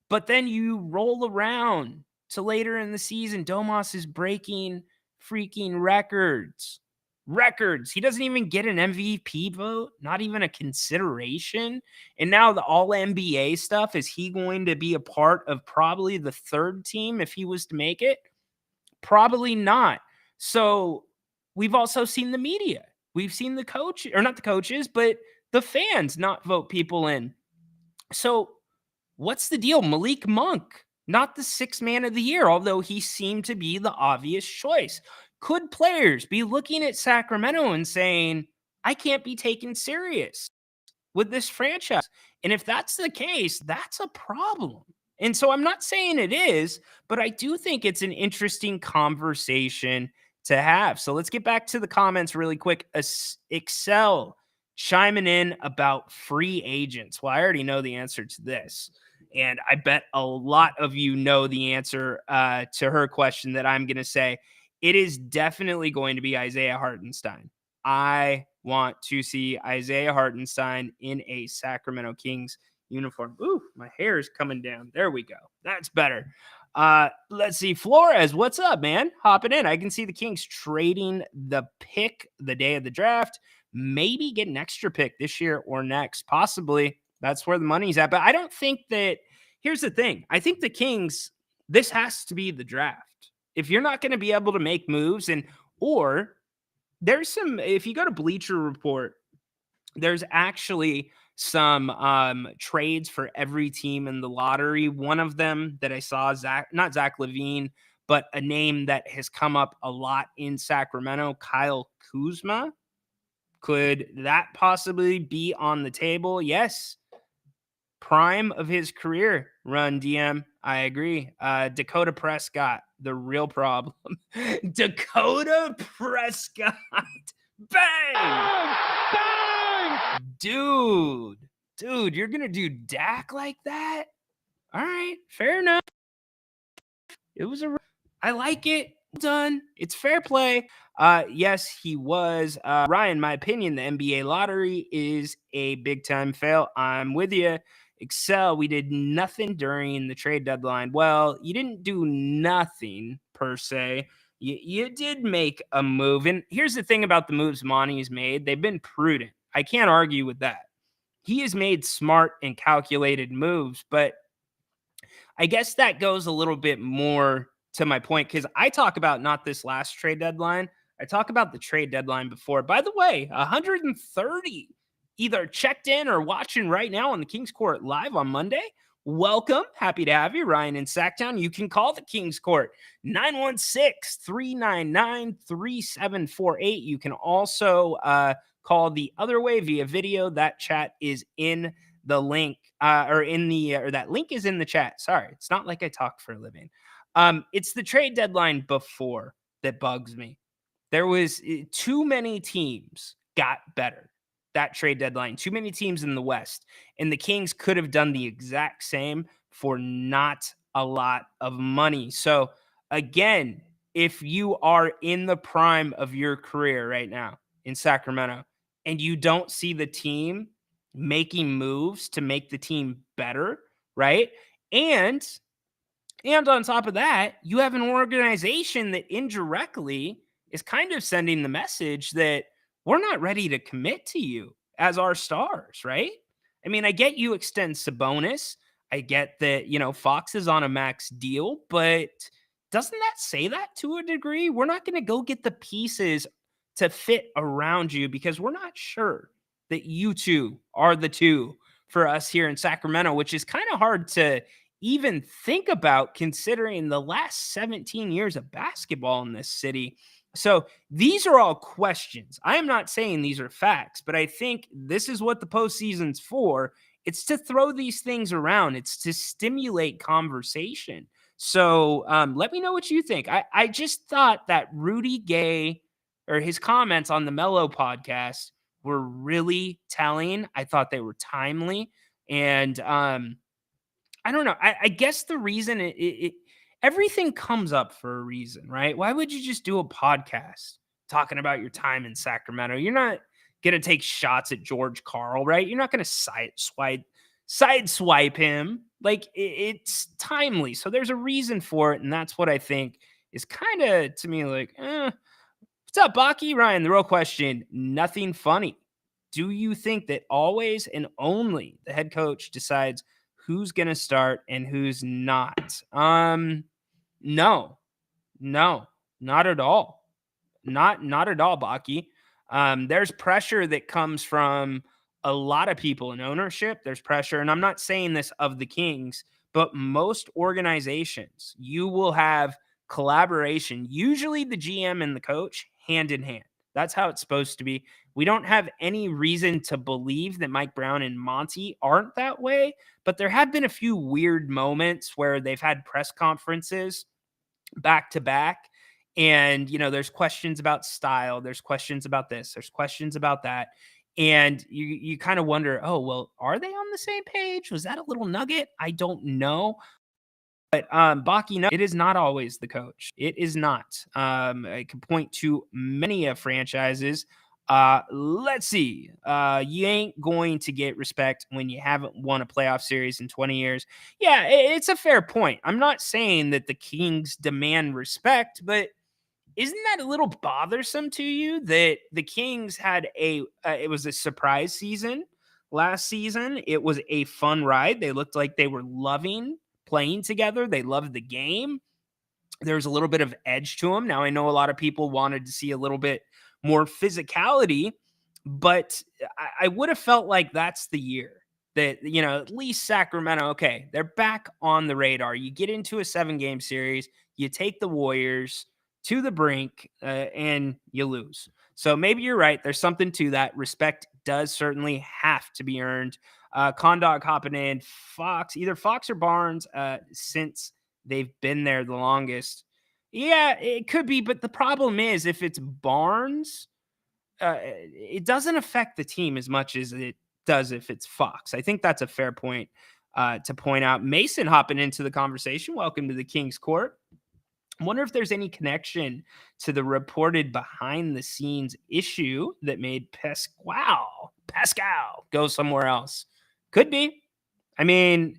But then you roll around to later in the season, Domas is breaking freaking records. He doesn't even get an MVP vote, not even a consideration. And now the all NBA stuff, is he going to be a part of probably the third team if he was to make it? Probably not. So we've also seen the media. We've seen the coach, or not the coaches, but the fans not vote people in. So what's the deal? Malik Monk, not the sixth man of the year, although he seemed to be the obvious choice. Could players be looking at Sacramento and saying, I can't be taken serious with this franchise? And if that's the case, that's a problem. And so I'm not saying it is, but I do think it's an interesting conversation to have. So let's get back to the comments really quick. Excel chiming in about free agents. Well, I already know the answer to this. And I bet a lot of you know the answer to her question that I'm going to say. It is definitely going to be Isaiah Hartenstein. I want to see Isaiah Hartenstein in a Sacramento Kings uniform. Ooh, my hair is coming down. There we go. That's better. Let's see. Flores, what's up, man? Hopping in. I can see the Kings trading the pick the day of the draft. Maybe get an extra pick this year or next. Possibly. That's where the money's at. But I don't think that. Here's the thing. I think the Kings, this has to be the draft. If you're not going to be able to make moves or there's some, if you go to Bleacher Report, there's actually some trades for every team in the lottery. One of them that I saw, not Zach LaVine, but a name that has come up a lot in Sacramento, Kyle Kuzma. Could that possibly be on the table? Yes. Prime of his career, run DM. I agree. Dakota Prescott, the real problem. Dakota Prescott. Bang! Bang! Dude, you're going to do Dak like that? All right, fair enough. It was I like it. Done. It's fair play. Yes, he was. Ryan, my opinion, the NBA lottery is a big time fail. I'm with you. Excel, we did nothing during the trade deadline. Well, you didn't do nothing per se. You did make a move. And here's the thing about the moves Monty's made. They've been prudent. I can't argue with that. He has made smart and calculated moves, but I guess that goes a little bit more to my point because I talk about not this last trade deadline. I talk about the trade deadline before. By the way, 130 either checked in or watching right now on the Kings Court live on Monday. Welcome. Happy to have you, Ryan in Sacktown. You can call the Kings Court 916-399-3748. You can also call the other way via video. That chat is in the link or that link is in the chat. Sorry. It's not like I talk for a living. It's the trade deadline before that bugs me. There was too many teams got better that trade deadline, too many teams in the West, and the Kings could have done the exact same for not a lot of money. So again, if you are in the prime of your career right now in Sacramento and you don't see the team making moves to make the team better, right? And on top of that, you have an organization that indirectly is kind of sending the message that we're not ready to commit to you as our stars, right? I mean, I get you extend Sabonis. I get that, Fox is on a max deal, but doesn't that say that to a degree? We're not going to go get the pieces to fit around you because we're not sure that you two are the two for us here in Sacramento, which is kind of hard to even think about considering the last 17 years of basketball in this city. So these are all questions. I am not saying these are facts, but I think this is what the postseason's for. It's to throw these things around. It's to stimulate conversation. So let me know what you think. I just thought that Rudy Gay or his comments on the Mellow podcast were really telling. I thought they were timely. And I don't know. I guess the reason everything comes up for a reason, right? Why would you just do a podcast talking about your time in Sacramento? You're not going to take shots at George Karl, right? You're not going to sideswipe him. Like it's timely. So there's a reason for it. And that's what I think is kind of to me like, what's up, Baki? Ryan, the real question, nothing funny. Do you think that always and only the head coach decides who's going to start and who's not? No, not at all. Not at all, Baki. There's pressure that comes from a lot of people in ownership, there's pressure. And I'm not saying this of the Kings, but most organizations, you will have collaboration, usually the GM and the coach hand in hand. That's how it's supposed to be. We don't have any reason to believe that Mike Brown and Monty aren't that way, but there have been a few weird moments where they've had press conferences back to back. And, there's questions about style. There's questions about this. There's questions about that. And you kind of wonder, oh, well, are they on the same page? Was that a little nugget? I don't know. But Baki, no, it is not always the coach. It is not. I can point to many of franchises. Let's see. You ain't going to get respect when you haven't won a playoff series in 20 years. Yeah, it's a fair point. I'm not saying that the Kings demand respect, but isn't that a little bothersome to you that the Kings had it was a surprise season last season? It was a fun ride. They looked like they were loving playing together. They loved the game. There's a little bit of edge to them. Now, I know a lot of people wanted to see a little bit more physicality, but I would have felt like that's the year that, at least Sacramento, okay, they're back on the radar. You get into a 7-game series, you take the Warriors to the brink, and you lose. So maybe you're right. There's something to that. Respect does certainly have to be earned. Condog hopping in, either Fox or Barnes, since they've been there the longest. Yeah, it could be, but the problem is if it's Barnes, it doesn't affect the team as much as it does if it's Fox. I think that's a fair point to point out. Mason hopping into the conversation. Welcome to the Kings Court. I wonder if there's any connection to the reported behind the scenes issue that made Pascal go somewhere else. Could be. I mean,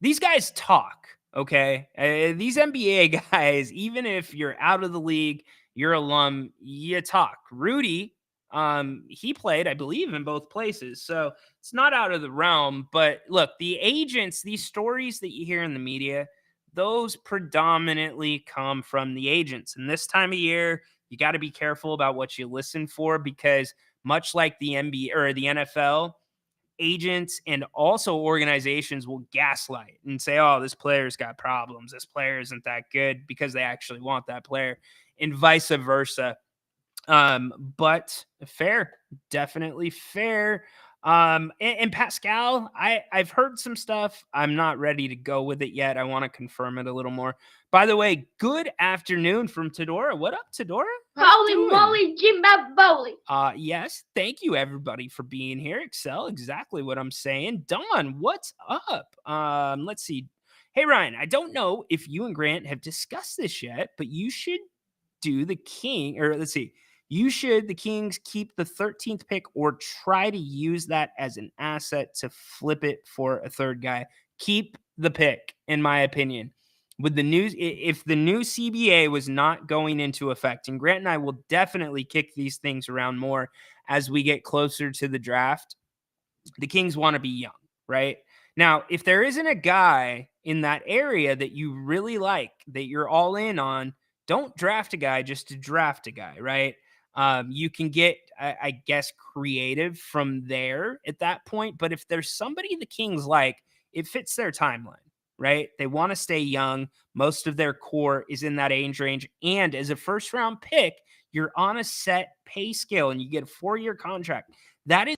these guys talk, okay? These NBA guys, even if you're out of the league, you're alum, you talk. Rudy, he played, I believe, in both places. So it's not out of the realm. But look, the agents, these stories that you hear in the media, those predominantly come from the agents. And this time of year, you got to be careful about what you listen for, because much like the NBA or the NFL, agents and also organizations will gaslight and say, oh, this player's got problems. This player isn't that good, because they actually want that player, and vice versa. But fair, definitely fair. And Pascal, I've heard some stuff. I'm not ready to go with it yet. I want to confirm it a little more. By the way, good afternoon from Tedora. What up, Tedora? Holy moly, Jim Bowley. Yes. Thank you, everybody, for being here. Excel, exactly what I'm saying. Don, what's up? Let's see. Hey, Ryan, I don't know if you and Grant have discussed this yet, but you should do the Kings keep the 13th pick or try to use that as an asset to flip it for a third guy. Keep the pick, in my opinion. With the news, if the new CBA was not going into effect, and Grant and I will definitely kick these things around more as we get closer to the draft, the Kings want to be young, right? Now, if there isn't a guy in that area that you really like, that you're all in on, don't draft a guy just to draft a guy, right? You can get, I guess, creative from there at that point. But if there's somebody the Kings like, it fits their timeline, right? They want to stay young. Most of their core is in that age range. And as a first round pick, you're on a set pay scale and you get a 4-year contract. That is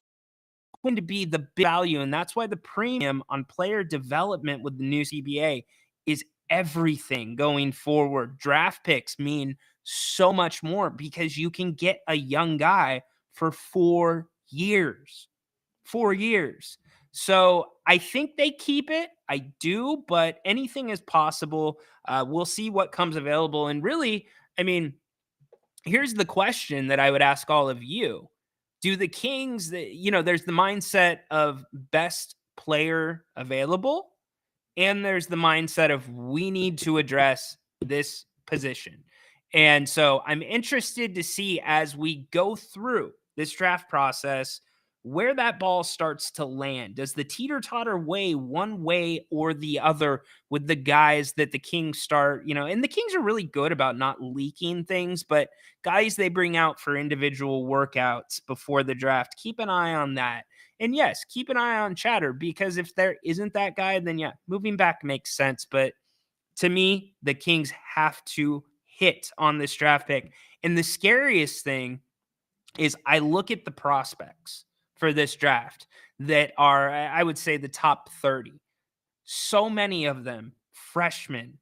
going to be the big value. And that's why the premium on player development with the new CBA is everything going forward. Draft picks mean so much more because you can get a young guy for 4 years. 4 years. So I think they keep it. I do, but anything is possible. We'll see what comes available. And really, I mean, here's the question that I would ask all of you. Do the Kings, there's the mindset of best player available, and there's the mindset of we need to address this position. And so I'm interested to see as we go through this draft process, where that ball starts to land. Does the teeter-totter way one way or the other with the guys that the Kings start, and the Kings are really good about not leaking things, but guys they bring out for individual workouts before the draft, keep an eye on that. And yes, keep an eye on Chatter, because if there isn't that guy, then yeah, moving back makes sense. But to me, the Kings have to hit on this draft pick. And the scariest thing is I look at the prospects for this draft that are, I would say, the top 30. So many of them freshmen,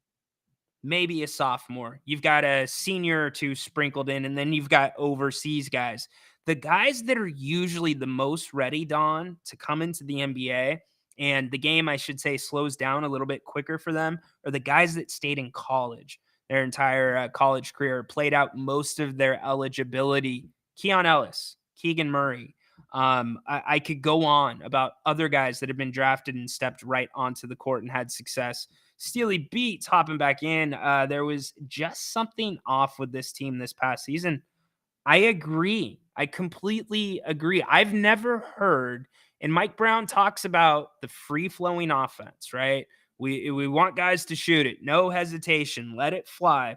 maybe a sophomore. You've got a senior or two sprinkled in, and then you've got overseas guys. The guys that are usually the most ready, Don, to come into the NBA, and the game, I should say, slows down a little bit quicker for them, are the guys that stayed in college their entire college career, played out most of their eligibility. Keon Ellis, Keegan Murray. I could go on about other guys that have been drafted and stepped right onto the court and had success. Steely Beats hopping back in. There was just something off with this team this past season. I agree. I completely agree. I've never heard, and Mike Brown talks about the free flowing offense, right? We want guys to shoot it, no hesitation, let it fly.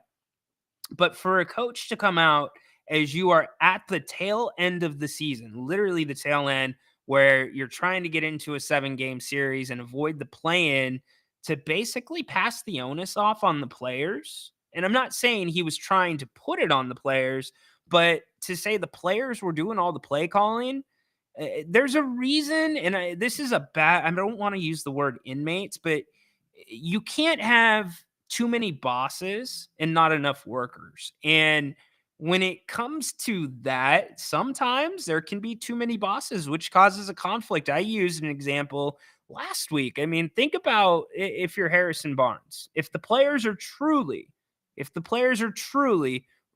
But for a coach to come out as you are at the tail end of the season, literally the tail end, where you're trying to get into a 7-game series and avoid the play-in, to basically pass the onus off on the players. And I'm not saying he was trying to put it on the players, but to say the players were doing all the play calling, there's a reason. And this is a bad, I don't want to use the word inmates, but you can't have too many bosses and not enough workers. And when it comes to that, sometimes there can be too many bosses, which causes a conflict. I used an example last week. I mean, think about if you're Harrison Barnes. If the players are truly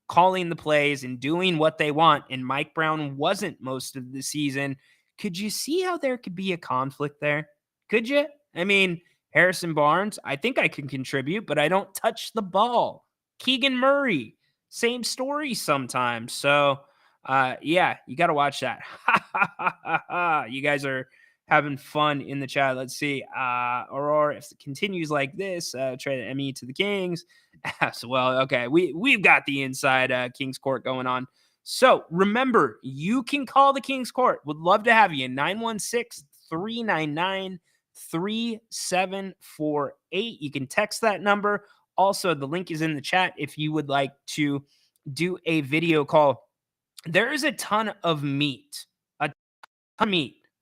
calling the plays and doing what they want, and Mike Brown wasn't most of the season, could you see how there could be a conflict there? Could you? I mean, Harrison Barnes, I think I can contribute, but I don't touch the ball. Keegan Murray, same story sometimes. So, yeah, you got to watch that. You guys are having fun in the chat. Let's see. Aurora, if it continues like this, trade Emmy to the Kings as well. Okay, we've got the inside Kings Court going on. So remember, you can call the Kings Court. Would love to have you. 916-399-3748. You can text that number. Also, the link is in the chat if you would like to do a video call. There is a ton of meat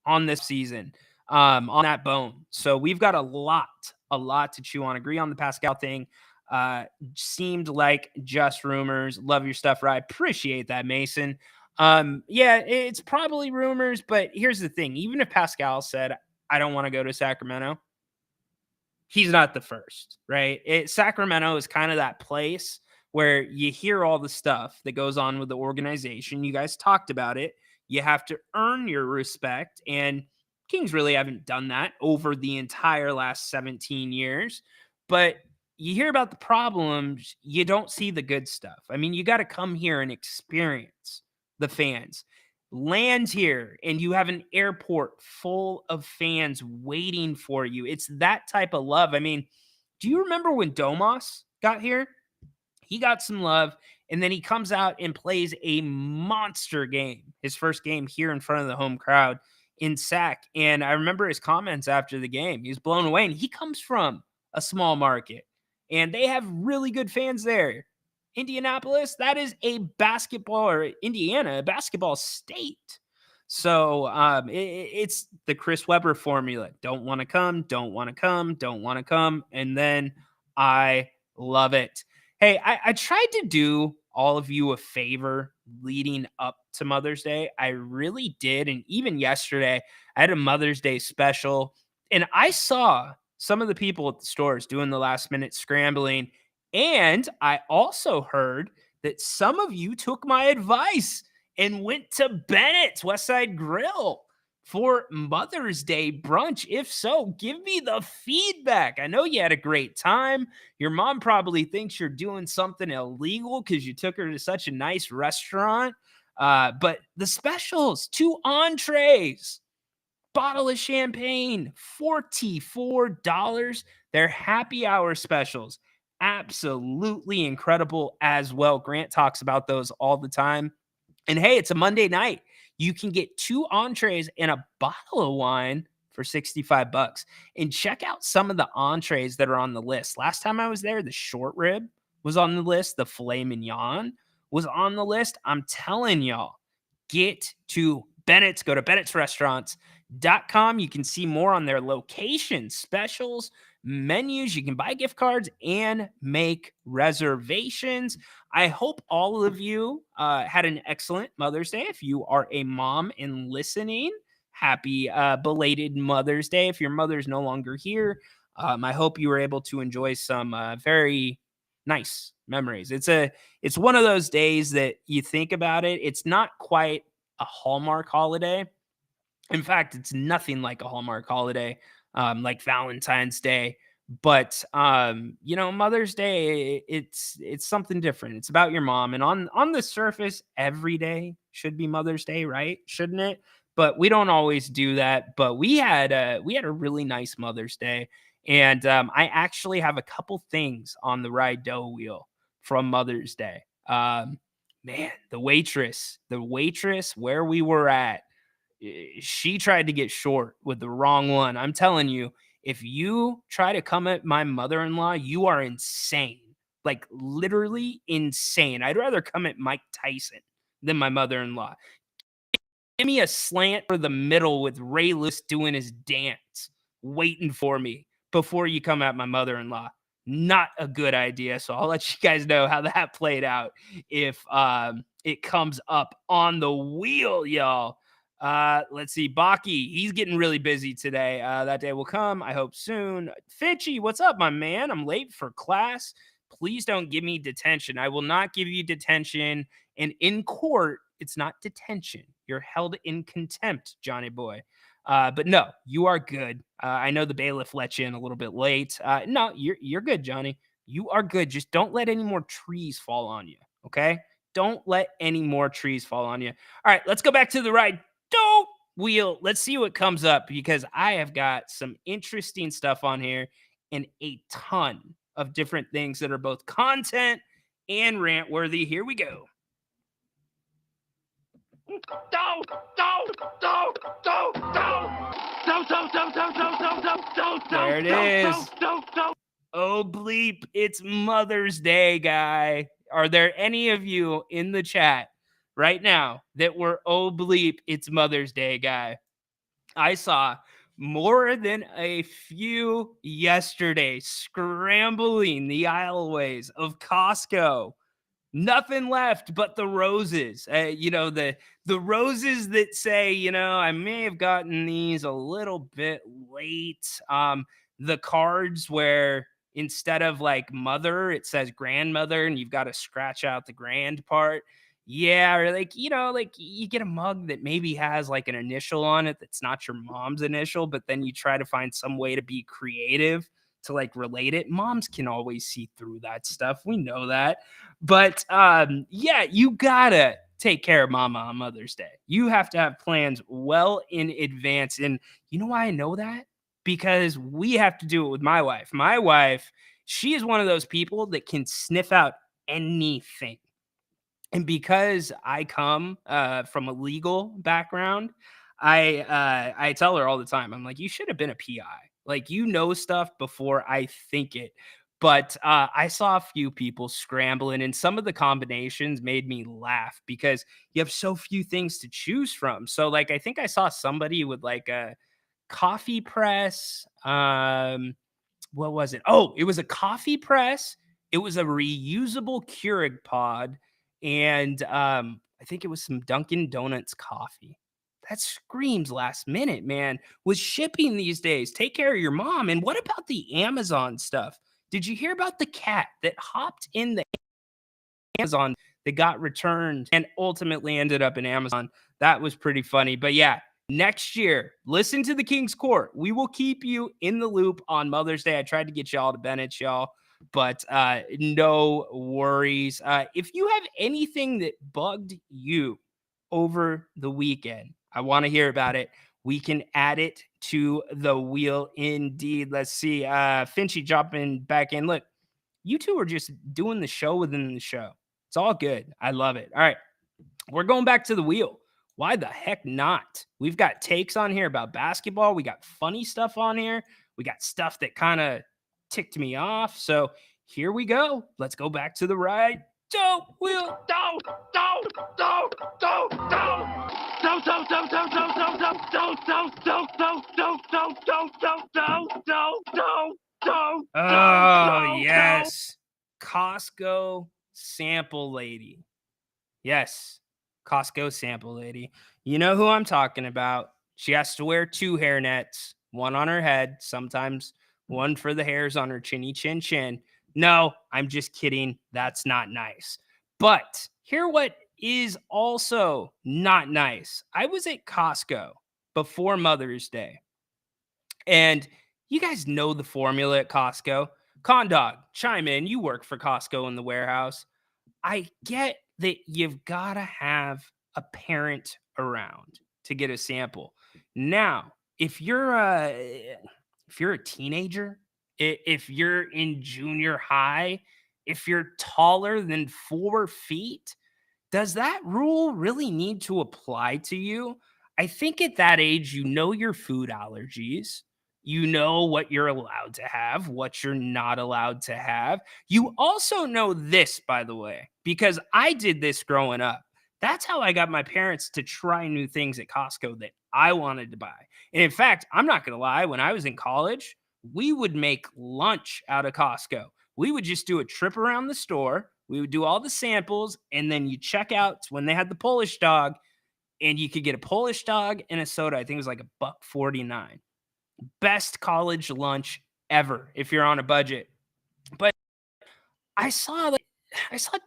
on this season, on that bone. So we've got a lot to chew on. Agree on the Pascal thing. Seemed like just rumors. Love your stuff, Ry. Appreciate that, Mason. Yeah, it's probably rumors, but here's the thing. Even if Pascal said, I don't want to go to Sacramento, he's not the first, right? Sacramento is kind of that place where you hear all the stuff that goes on with the organization. You guys talked about it. You have to earn your respect, and Kings really haven't done that over the entire last 17 years. But you hear about the problems, you don't see the good stuff. I mean, you got to come here and experience the fans. Land here, and you have an airport full of fans waiting for you. It's that type of love. I mean, do you remember when Domas got here? He got some love, and then he comes out and plays a monster game, his first game here in front of the home crowd in Sac. And I remember his comments after the game. He was blown away, and he comes from a small market, and they have really good fans there. Indianapolis, that is a basketball, or Indiana, a basketball state. So it's the Chris Webber formula. Don't want to come, don't want to come, don't want to come. And then I love it. Hey, I tried to do all of you a favor leading up to Mother's Day. I really did. And even yesterday, I had a Mother's Day special, and I saw some of the people at the stores doing the last minute scrambling. And I also heard that some of you took my advice and went to Bennett's Westside Grill for Mother's Day brunch. If so, give me the feedback. I know you had a great time. Your mom probably thinks you're doing something illegal because you took her to such a nice restaurant. But the specials, 2 entrees, bottle of champagne, $44. Their happy hour specials, absolutely incredible as well. Grant talks about those all the time. And hey, it's a Monday night. You can get 2 entrees and a bottle of wine for $65. And check out some of the entrees that are on the list. Last time I was there, the short rib was on the list, the filet mignon was on the list. I'm telling y'all, get to Bennett's. Go to bennettsrestaurants.com. You can see more on their location specials, menus. You can buy gift cards and make reservations. I hope all of you had an excellent Mother's Day. If you are a mom and listening, happy belated Mother's Day. If your mother's no longer here, I hope you were able to enjoy some very nice memories. It's one of those days that you think about it. It's not quite a Hallmark holiday. In fact, it's nothing like a Hallmark holiday, like Valentine's Day. But Mother's Day, it's something different. It's about your mom, and on the surface, every day should be Mother's Day, right? Shouldn't it? But we don't always do that. But we had a really nice Mother's Day, and I actually have a couple things on the Ry-doe wheel from Mother's Day. Man, the waitress where we were at, she tried to get short with the wrong one. I'm telling you, if you try to come at my mother-in-law, you are insane. Like literally insane. I'd rather come at Mike Tyson than my mother-in-law. Give me a slant for the middle with Ray Lewis doing his dance, waiting for me before you come at my mother-in-law. Not a good idea. So I'll let you guys know how that played out if it comes up on the wheel, y'all. Let's see. Baki, he's getting really busy today. That day will come, I hope soon. Fitchy, what's up, my man? I'm late for class. Please don't give me detention. I will not give you detention. And in court, it's not detention. You're held in contempt, Johnny boy. But no, you are good. I know the bailiff let you in a little bit late. No, you're good, Johnny. You are good. Just don't let any more trees fall on you. Okay? Don't let any more trees fall on you. All right, let's go back to the Ry-doe wheel. Let's see what comes up because I have got some interesting stuff on here and a ton of different things that are both content and rant worthy. Here we go. There it is. Oh, bleep. It's Mother's Day, guy. Are there any of you in the chat right now that were, oh, bleep, it's Mother's Day, guy? I saw more than a few yesterday scrambling the aisleways of Costco. Nothing left but the roses. The roses that say, I may have gotten these a little bit late. The cards where instead of like mother, it says grandmother, and you've got to scratch out the grand part. Yeah, or like you get a mug that maybe has like an initial on it that's not your mom's initial, but then you try to find some way to be creative to like relate it. Moms can always see through that stuff. We know that. But yeah, you gotta take care of mama on Mother's Day. You have to have plans well in advance. And you know why I know that? Because we have to do it with my wife. My wife, she is one of those people that can sniff out anything. And because I come from a legal background, I tell her all the time, I'm like, you should have been a PI. Like, stuff before I think it. But I saw a few people scrambling, and some of the combinations made me laugh because you have so few things to choose from. So, like, I think I saw somebody with like a coffee press. What was it? Oh, it was a coffee press. It was a reusable Keurig pod, and I think it was some Dunkin' Donuts coffee. That screams last minute, man. With shipping these days, take care of your mom. And what about the Amazon stuff? Did you hear about the cat that hopped in the Amazon that got returned and ultimately ended up in Amazon? That was pretty funny. But yeah, next year, listen to the King's Court. We will keep you in the loop on Mother's Day. I tried to get y'all to Bennett, y'all, but no worries. If you have anything that bugged you over the weekend? I want to hear about it. We can add it to the wheel indeed. Let's see. Finchy jumping back in. Look, you two are just doing the show within the show. It's all good. I love it. All right. We're going back to the wheel. Why the heck not? We've got takes on here about basketball. We got funny stuff on here. We got stuff that kind of ticked me off. So here we go. Let's go back to the Ry-doe wheel. Oh, yes. Costco sample lady. Yes, Costco sample lady. You know who I'm talking about. She has to wear 2 hairnets, one on her head, sometimes one for the hairs on her chinny chin chin. No, I'm just kidding. That's not nice. But here what is also not nice. I was at Costco before Mother's Day. And you guys know the formula at Costco. Condog, chime in. You work for Costco in the warehouse. I get that you've got to have a parent around to get a sample. Now, if you're a teenager, if you're in junior high, if you're taller than 4 feet, does that rule really need to apply to you? I think at that age, you know your food allergies. You know what you're allowed to have, what you're not allowed to have. You also know this, by the way, because I did this growing up. That's how I got my parents to try new things at Costco that I wanted to buy. And in fact, I'm not going to lie, when I was in college, we would make lunch out of Costco. We would just do a trip around the store. We would do all the samples, and then you check out when they had the Polish dog, and you could get a Polish dog and a soda. I think it was like $1.49. Best college lunch ever if you're on a budget. But I saw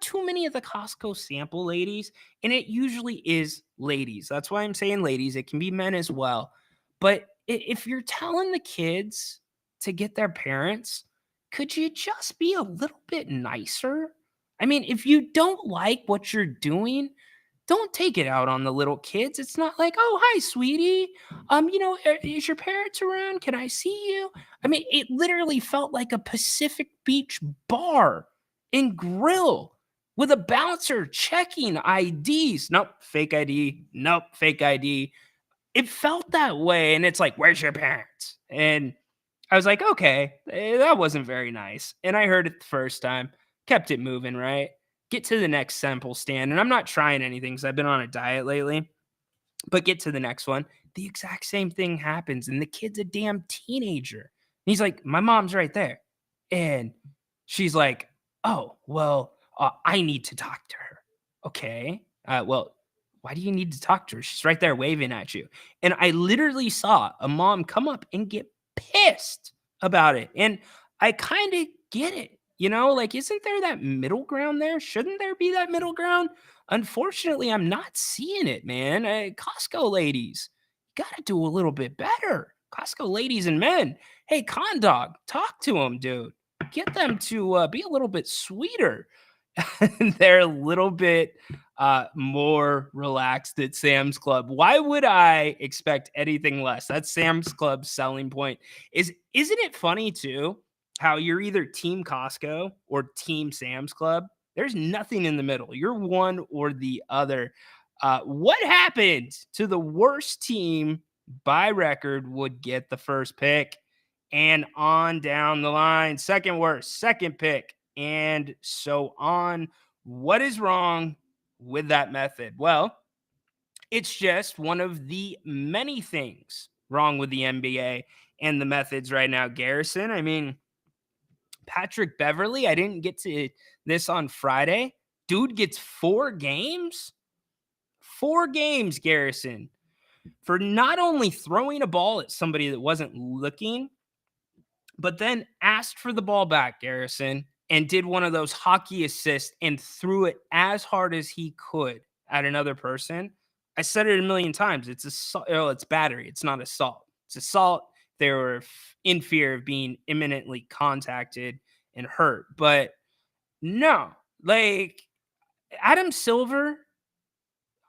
too many of the Costco sample ladies, and it usually is ladies. That's why I'm saying ladies. It can be men as well. But if you're telling the kids to get their parents, could you just be a little bit nicer? I mean, if you don't like what you're doing, don't take it out on the little kids. It's not like, "Oh, hi, sweetie. Is your parents around? Can I see you?" I mean, it literally felt like a Pacific Beach bar and grill with a bouncer checking IDs. Nope, fake ID. Nope, fake ID. It felt that way, and it's like, "Where's your parents?" And I was like, "Okay, that wasn't very nice." And I heard it the first time, kept it moving, right? Get to the next sample stand, and I'm not trying anything because I've been on a diet lately, but get to the next one. The exact same thing happens, and the kid's a damn teenager. And he's like, "My mom's right there." And she's like, "Oh, well, I need to talk to her." Okay. Well, why do you need to talk to her? She's right there waving at you. And I literally saw a mom come up and get pissed about it. And I kind of get it. Like, isn't there that middle ground there? Shouldn't there be that middle ground? Unfortunately, I'm not seeing it, man. Costco ladies, you got to do a little bit better. Costco ladies and men. Hey, Condog, talk to them, dude. Get them to be a little bit sweeter. They're a little bit more relaxed at Sam's Club. Why would I expect anything less? That's Sam's Club's selling point. Isn't it funny too how you're either Team Costco or Team Sam's Club? There's nothing in the middle. You're one or the other. What happened to the worst team by record would get the first pick, and on down the line? Second worst, second pick, and so on. What is wrong with that method? Well, it's just one of the many things wrong with the NBA and the methods right now, Garrison. I mean, Patrick Beverly, I didn't get to this on Friday. Dude gets 4 games. 4 games, Garrison, for not only throwing a ball at somebody that wasn't looking, but then asked for the ball back, Garrison, and did one of those hockey assists and threw it as hard as he could at another person. I said it a million times. It's battery. It's not assault. It's assault. They were in fear of being imminently contacted and hurt. But no, like Adam Silver,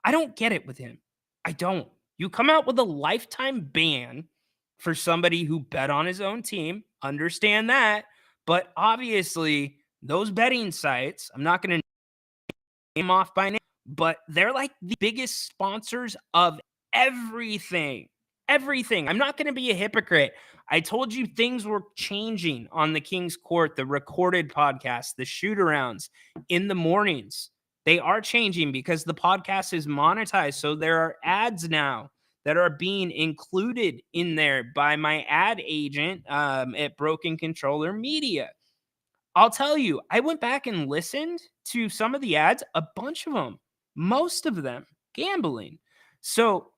I don't get it with him. I don't. You come out with a lifetime ban for somebody who bet on his own team. Understand that. But obviously, those betting sites, I'm not going to name off by name, but they're like the biggest sponsors of everything. Everything. I'm not going to be a hypocrite. I told you things were changing on the King's Court, the recorded podcast, the shoot arounds in the mornings. They are changing because the podcast is monetized. So there are ads now that are being included in there by my ad agent at Broken Controller Media. I'll tell you, I went back and listened to some of the ads, a bunch of them, most of them gambling. So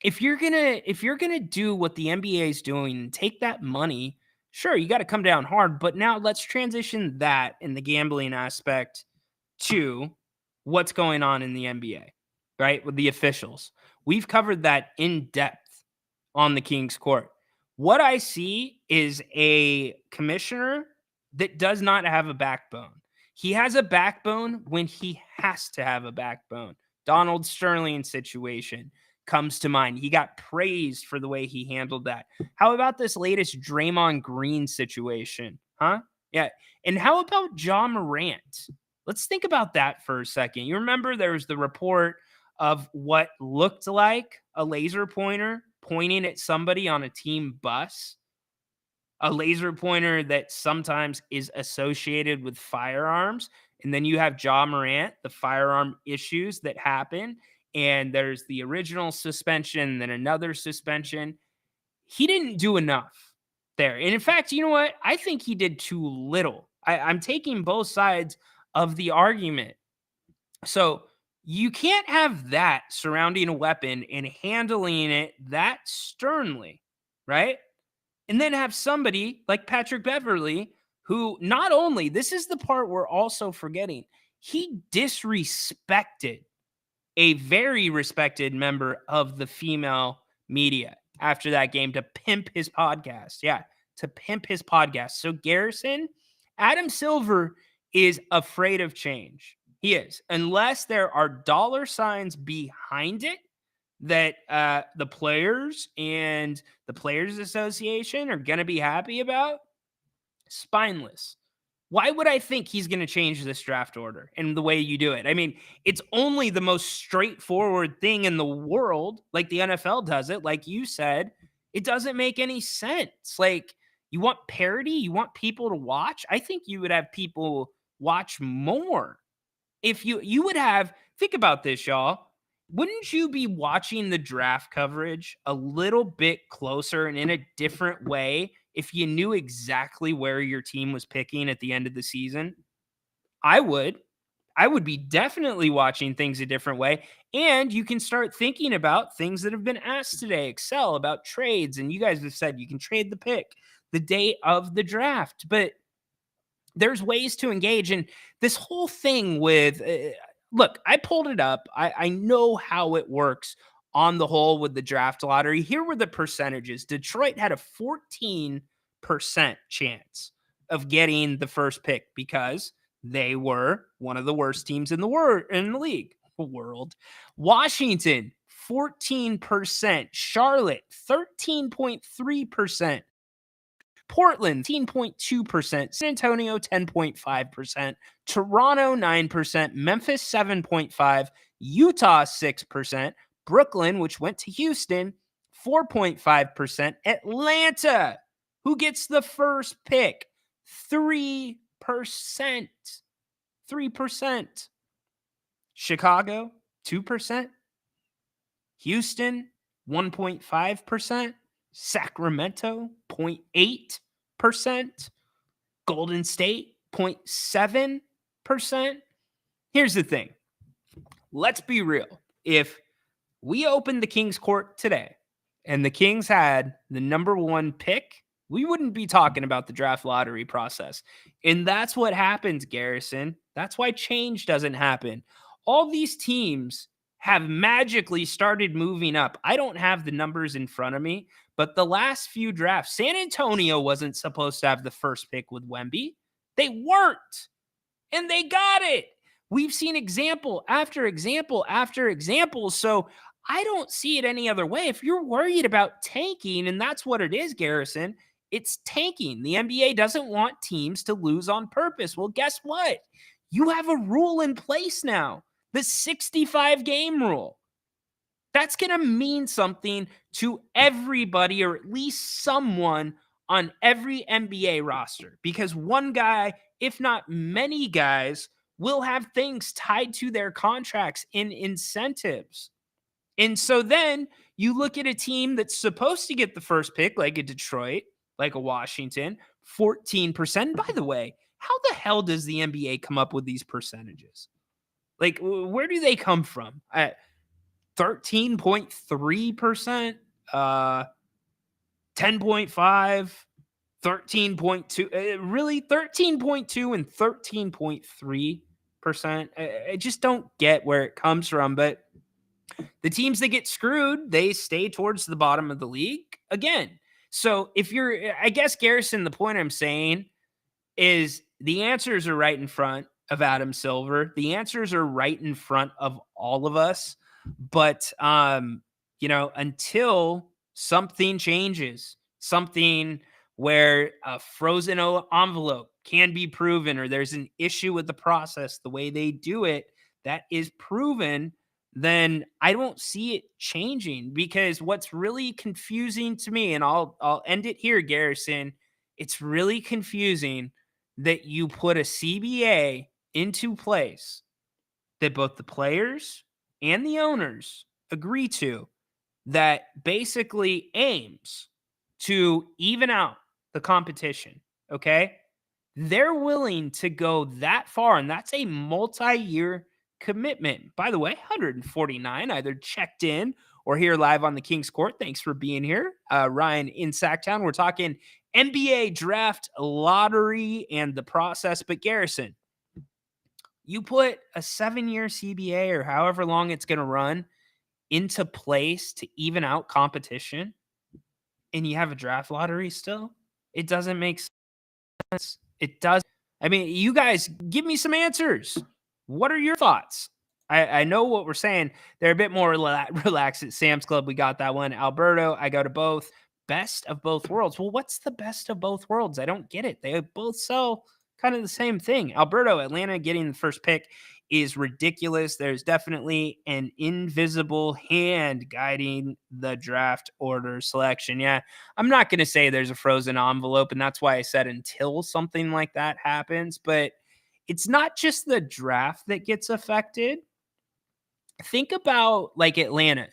if you're gonna do what the NBA is doing and take that money, sure, you got to come down hard. But now let's transition that in the gambling aspect to what's going on in the NBA, right? With the officials. We've covered that in depth on the King's Court. What I see is a commissioner that does not have a backbone. He has a backbone when he has to have a backbone. Donald Sterling situation comes to mind. He got praised for the way he handled that. How about this latest Draymond Green situation? Huh? Yeah. And how about Ja Morant? Let's think about that for a second. You remember there was the report of what looked like a laser pointer pointing at somebody on a team bus, a laser pointer that sometimes is associated with firearms. And then you have Ja Morant, the firearm issues that happen. And there's the original suspension, then another suspension. He didn't do enough there. And in fact, you know what? I think he did too little. I'm taking both sides of the argument. So you can't have that surrounding a weapon and handling it that sternly, right? And then have somebody like Patrick Beverly, who not only, this is the part we're also forgetting, he disrespected a very respected member of the female media after that game to pimp his podcast. Yeah, to pimp his podcast. So Garrison, Adam Silver is afraid of change. He is, unless there are dollar signs behind it that the players and the Players Association are going to be happy about. Spineless. Why would I think he's going to change this draft order and the way you do it? I mean, it's only the most straightforward thing in the world, like the NFL does it. Like you said, it doesn't make any sense. Like, you want parity? You want people to watch? I think you would have people watch more. If you would have, think about this, y'all. Wouldn't you be watching the draft coverage a little bit closer and in a different way if you knew exactly where your team was picking at the end of the season? I would. I would be definitely watching things a different way. And you can start thinking about things that have been asked today. Excel about trades. And you guys have said you can trade the pick the day of the draft. But there's ways to engage. And this whole thing with, look, I pulled it up. I know how it works on the whole with the draft lottery. Here were the percentages. Detroit had a 14% chance of getting the first pick because they were one of the worst teams in the league. Washington, 14%. Charlotte, 13.3%. Portland, 13.2%. San Antonio, 10.5%. Toronto, 9%. Memphis, 7.5%. Utah, 6%. Brooklyn, which went to Houston, 4.5%. Atlanta, who gets the first pick, 3%. 3%. Chicago, 2%. Houston, 1.5%. Sacramento, 0.8%. Golden State, 0.7%. Here's the thing. Let's be real. If we opened the King's Court today and the Kings had the number one pick, we wouldn't be talking about the draft lottery process. And that's what happens, Garrison. That's why change doesn't happen. All these teams have magically started moving up. I don't have the numbers in front of me, but the last few drafts, San Antonio wasn't supposed to have the first pick with Wemby. They weren't, and they got it. We've seen example after example after example. So I don't see it any other way. If you're worried about tanking, and that's what it is, Garrison, it's tanking. The NBA doesn't want teams to lose on purpose. Well, guess what? You have a rule in place now, the 65 game rule. That's going to mean something to everybody, or at least someone on every NBA roster, because one guy, if not many guys, will have things tied to their contracts in incentives. And so then you look at a team that's supposed to get the first pick, like a Detroit, like a Washington, 14%. By the way, how the hell does the NBA come up with these percentages? Like, where do they come from? 13.3%, 10.5, 13.2, really 13.2 and 13.3%. I just don't get where it comes from, but the teams that get screwed, they stay towards the bottom of the league again. So if you're, I guess, Garrison, the point I'm saying is the answers are right in front of Adam Silver. The answers are right in front of all of us. But, until something changes, something where a frozen envelope can be proven, or there's an issue with the process, the way they do it, that is proven, then I don't see it changing. Because what's really confusing to me, and I'll end it here, Garrison, it's really confusing that you put a CBA into place that both the players and the owners agree to, that basically aims to even out the competition. Okay. They're willing to go that far, and that's a multi-year commitment. By the way, 149 either checked in or here live on the King's Court. Thanks for being here. Ryan in Sacktown. We're talking NBA draft lottery and the process. But Garrison, you put a 7-year CBA, or however long it's going to run, into place to even out competition, and you have a draft lottery still? It doesn't make sense. It does. I mean, you guys give me some answers. What are your thoughts? I know what we're saying. They're a bit more relaxed at Sam's Club. We got that one. Alberto, I go to both. Best of both worlds. Well, what's the best of both worlds? I don't get it. They both sell kind of the same thing. Alberto, Atlanta getting the first pick is ridiculous. There's definitely an invisible hand guiding the draft order selection. Yeah, I'm not going to say there's a frozen envelope, and that's why I said until something like that happens. But it's not just the draft that gets affected. Think about like Atlanta.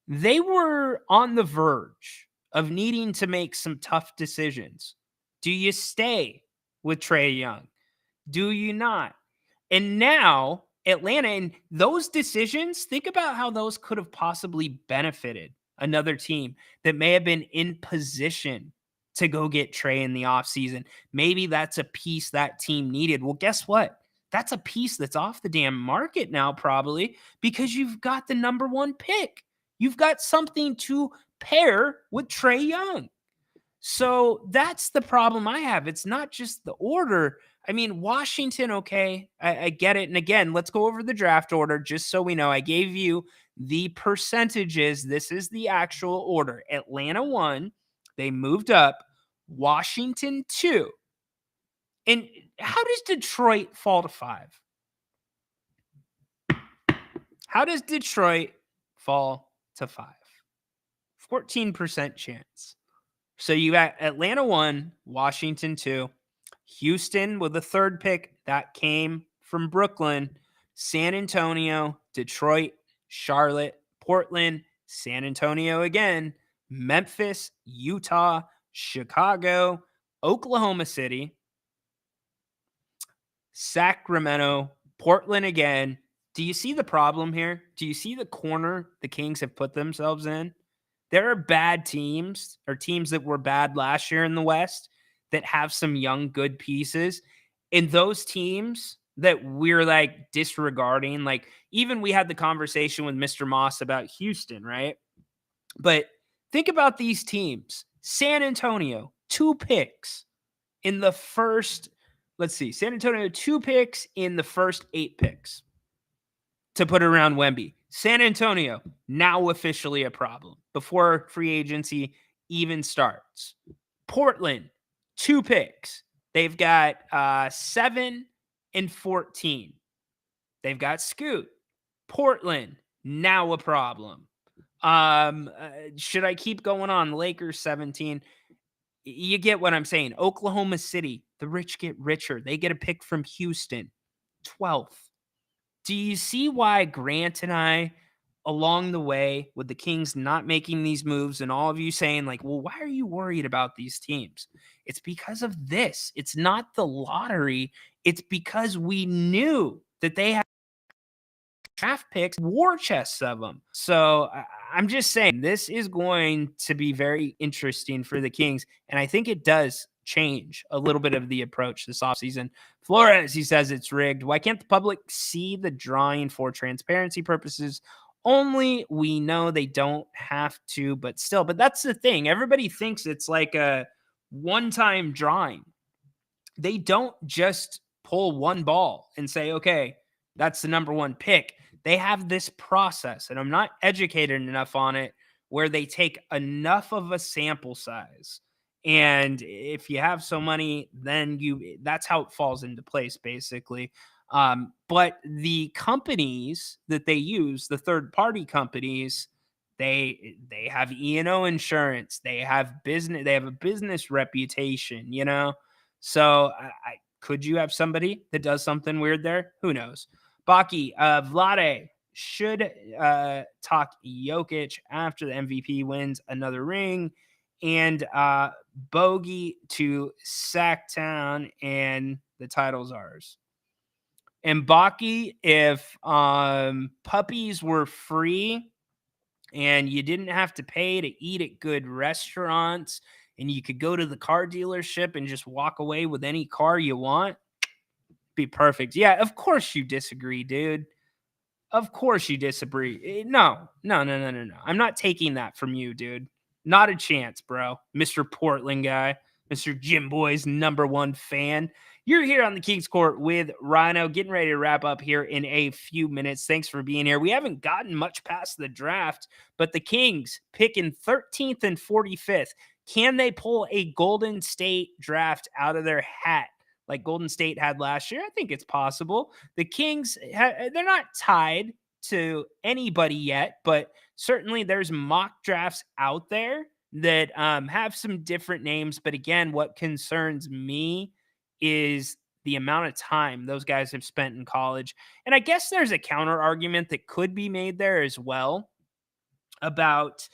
They were on the verge of needing to make some tough decisions. Do you stay with Trae Young? Do you not? And now Atlanta, and those decisions, think about how those could have possibly benefited another team that may have been in position to go get Trae in the offseason. Maybe that's a piece that team needed. Well, guess what? That's a piece that's off the damn market now, probably, because you've got the number one pick. You've got something to pair with Trae Young. So that's the problem I have. It's not just the order. I mean, Washington, okay, I get it. And again, let's go over the draft order just so we know. I gave you the percentages. This is the actual order. Atlanta 1, they moved up. Washington 2. And how does Detroit fall to 5? How does Detroit fall to 5? 14% chance. So you got Atlanta 1, Washington 2, Houston with the third pick that came from Brooklyn, San Antonio, Detroit, Charlotte, Portland, San Antonio again, Memphis, Utah, Chicago, Oklahoma City, Sacramento, Portland again. Do you see the problem here? Do you see the corner the Kings have put themselves in? There are bad teams, or teams that were bad last year in the West, that have some young, good pieces. And those teams that we're like disregarding, like even we had the conversation with Mr. Moss about Houston, right? But think about these teams. San Antonio, 2 picks in the first let's see. San Antonio, 2 picks in the first 8 picks to put around Wemby. San Antonio, now officially a problem before free agency even starts. Portland, 2 picks. They've got 7 and 14. They've got Scoot. Portland, now a problem. Should I keep going on? Lakers, 17. You get what I'm saying. Oklahoma City, the rich get richer. They get a pick from Houston, 12th. Do you see why Grant and I, along the way, with the Kings not making these moves and all of you saying, like, well, why are you worried about these teams? It's because of this. It's not the lottery. It's because we knew that they had draft picks, war chests of them. So I'm just saying this is going to be very interesting for the Kings. And I think it does change a little bit of the approach this offseason. Flores, he says it's rigged. Why can't the public see the drawing for transparency purposes? Only we know they don't have to, but still. But that's the thing. Everybody thinks it's like a one-time drawing. They don't just pull one ball and say, okay, that's the number 1 pick. They have this process, and I'm not educated enough on it, where they take enough of a sample size. And if you have so many, then that's how it falls into place, basically. But the companies that they use, the third-party companies, they have E&O insurance. They have business. They have a business reputation, you know? So could you have somebody that does something weird there? Who knows? Baki, Vlade should talk Jokic after the MVP wins another ring, and Bogey to Sacktown, and the title's ours. And Baki, if puppies were free and you didn't have to pay to eat at good restaurants, and you could go to the car dealership and just walk away with any car you want, be perfect. Yeah, of course you disagree, dude. Of course you disagree. No. I'm not taking that from you, dude. Not a chance, bro. Mr. Portland guy, Mr. Jim Boy's #1 fan. You're here on the Kings Court with Ry-doe, getting ready to wrap up here in a few minutes. Thanks for being here. We haven't gotten much past the draft, but the Kings picking 13th and 45th. Can they pull a Golden State draft out of their hat like Golden State had last year? I think it's possible. The Kings, they're not tied to anybody yet, but certainly there's mock drafts out there that have some different names. But again, what concerns me is the amount of time those guys have spent in college. And I guess there's a counter argument that could be made there as well about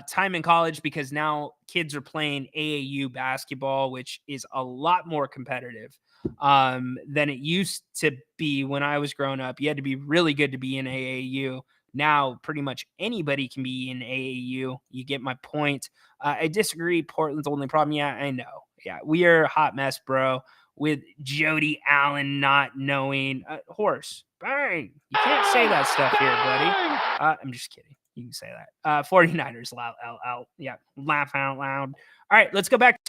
time in college, because now kids are playing AAU basketball, which is a lot more competitive than it used to be when I was growing up. You had to be really good to be in AAU. Now, pretty much anybody can be in AAU. You get my point. I disagree. Portland's the only problem. Yeah, I know. Yeah, we are a hot mess, bro, with Jody Allen not knowing. Horse, bang. You can't say that stuff here, buddy. I'm just kidding. You can say that. 49ers, yeah, laugh out loud. All right, let's go back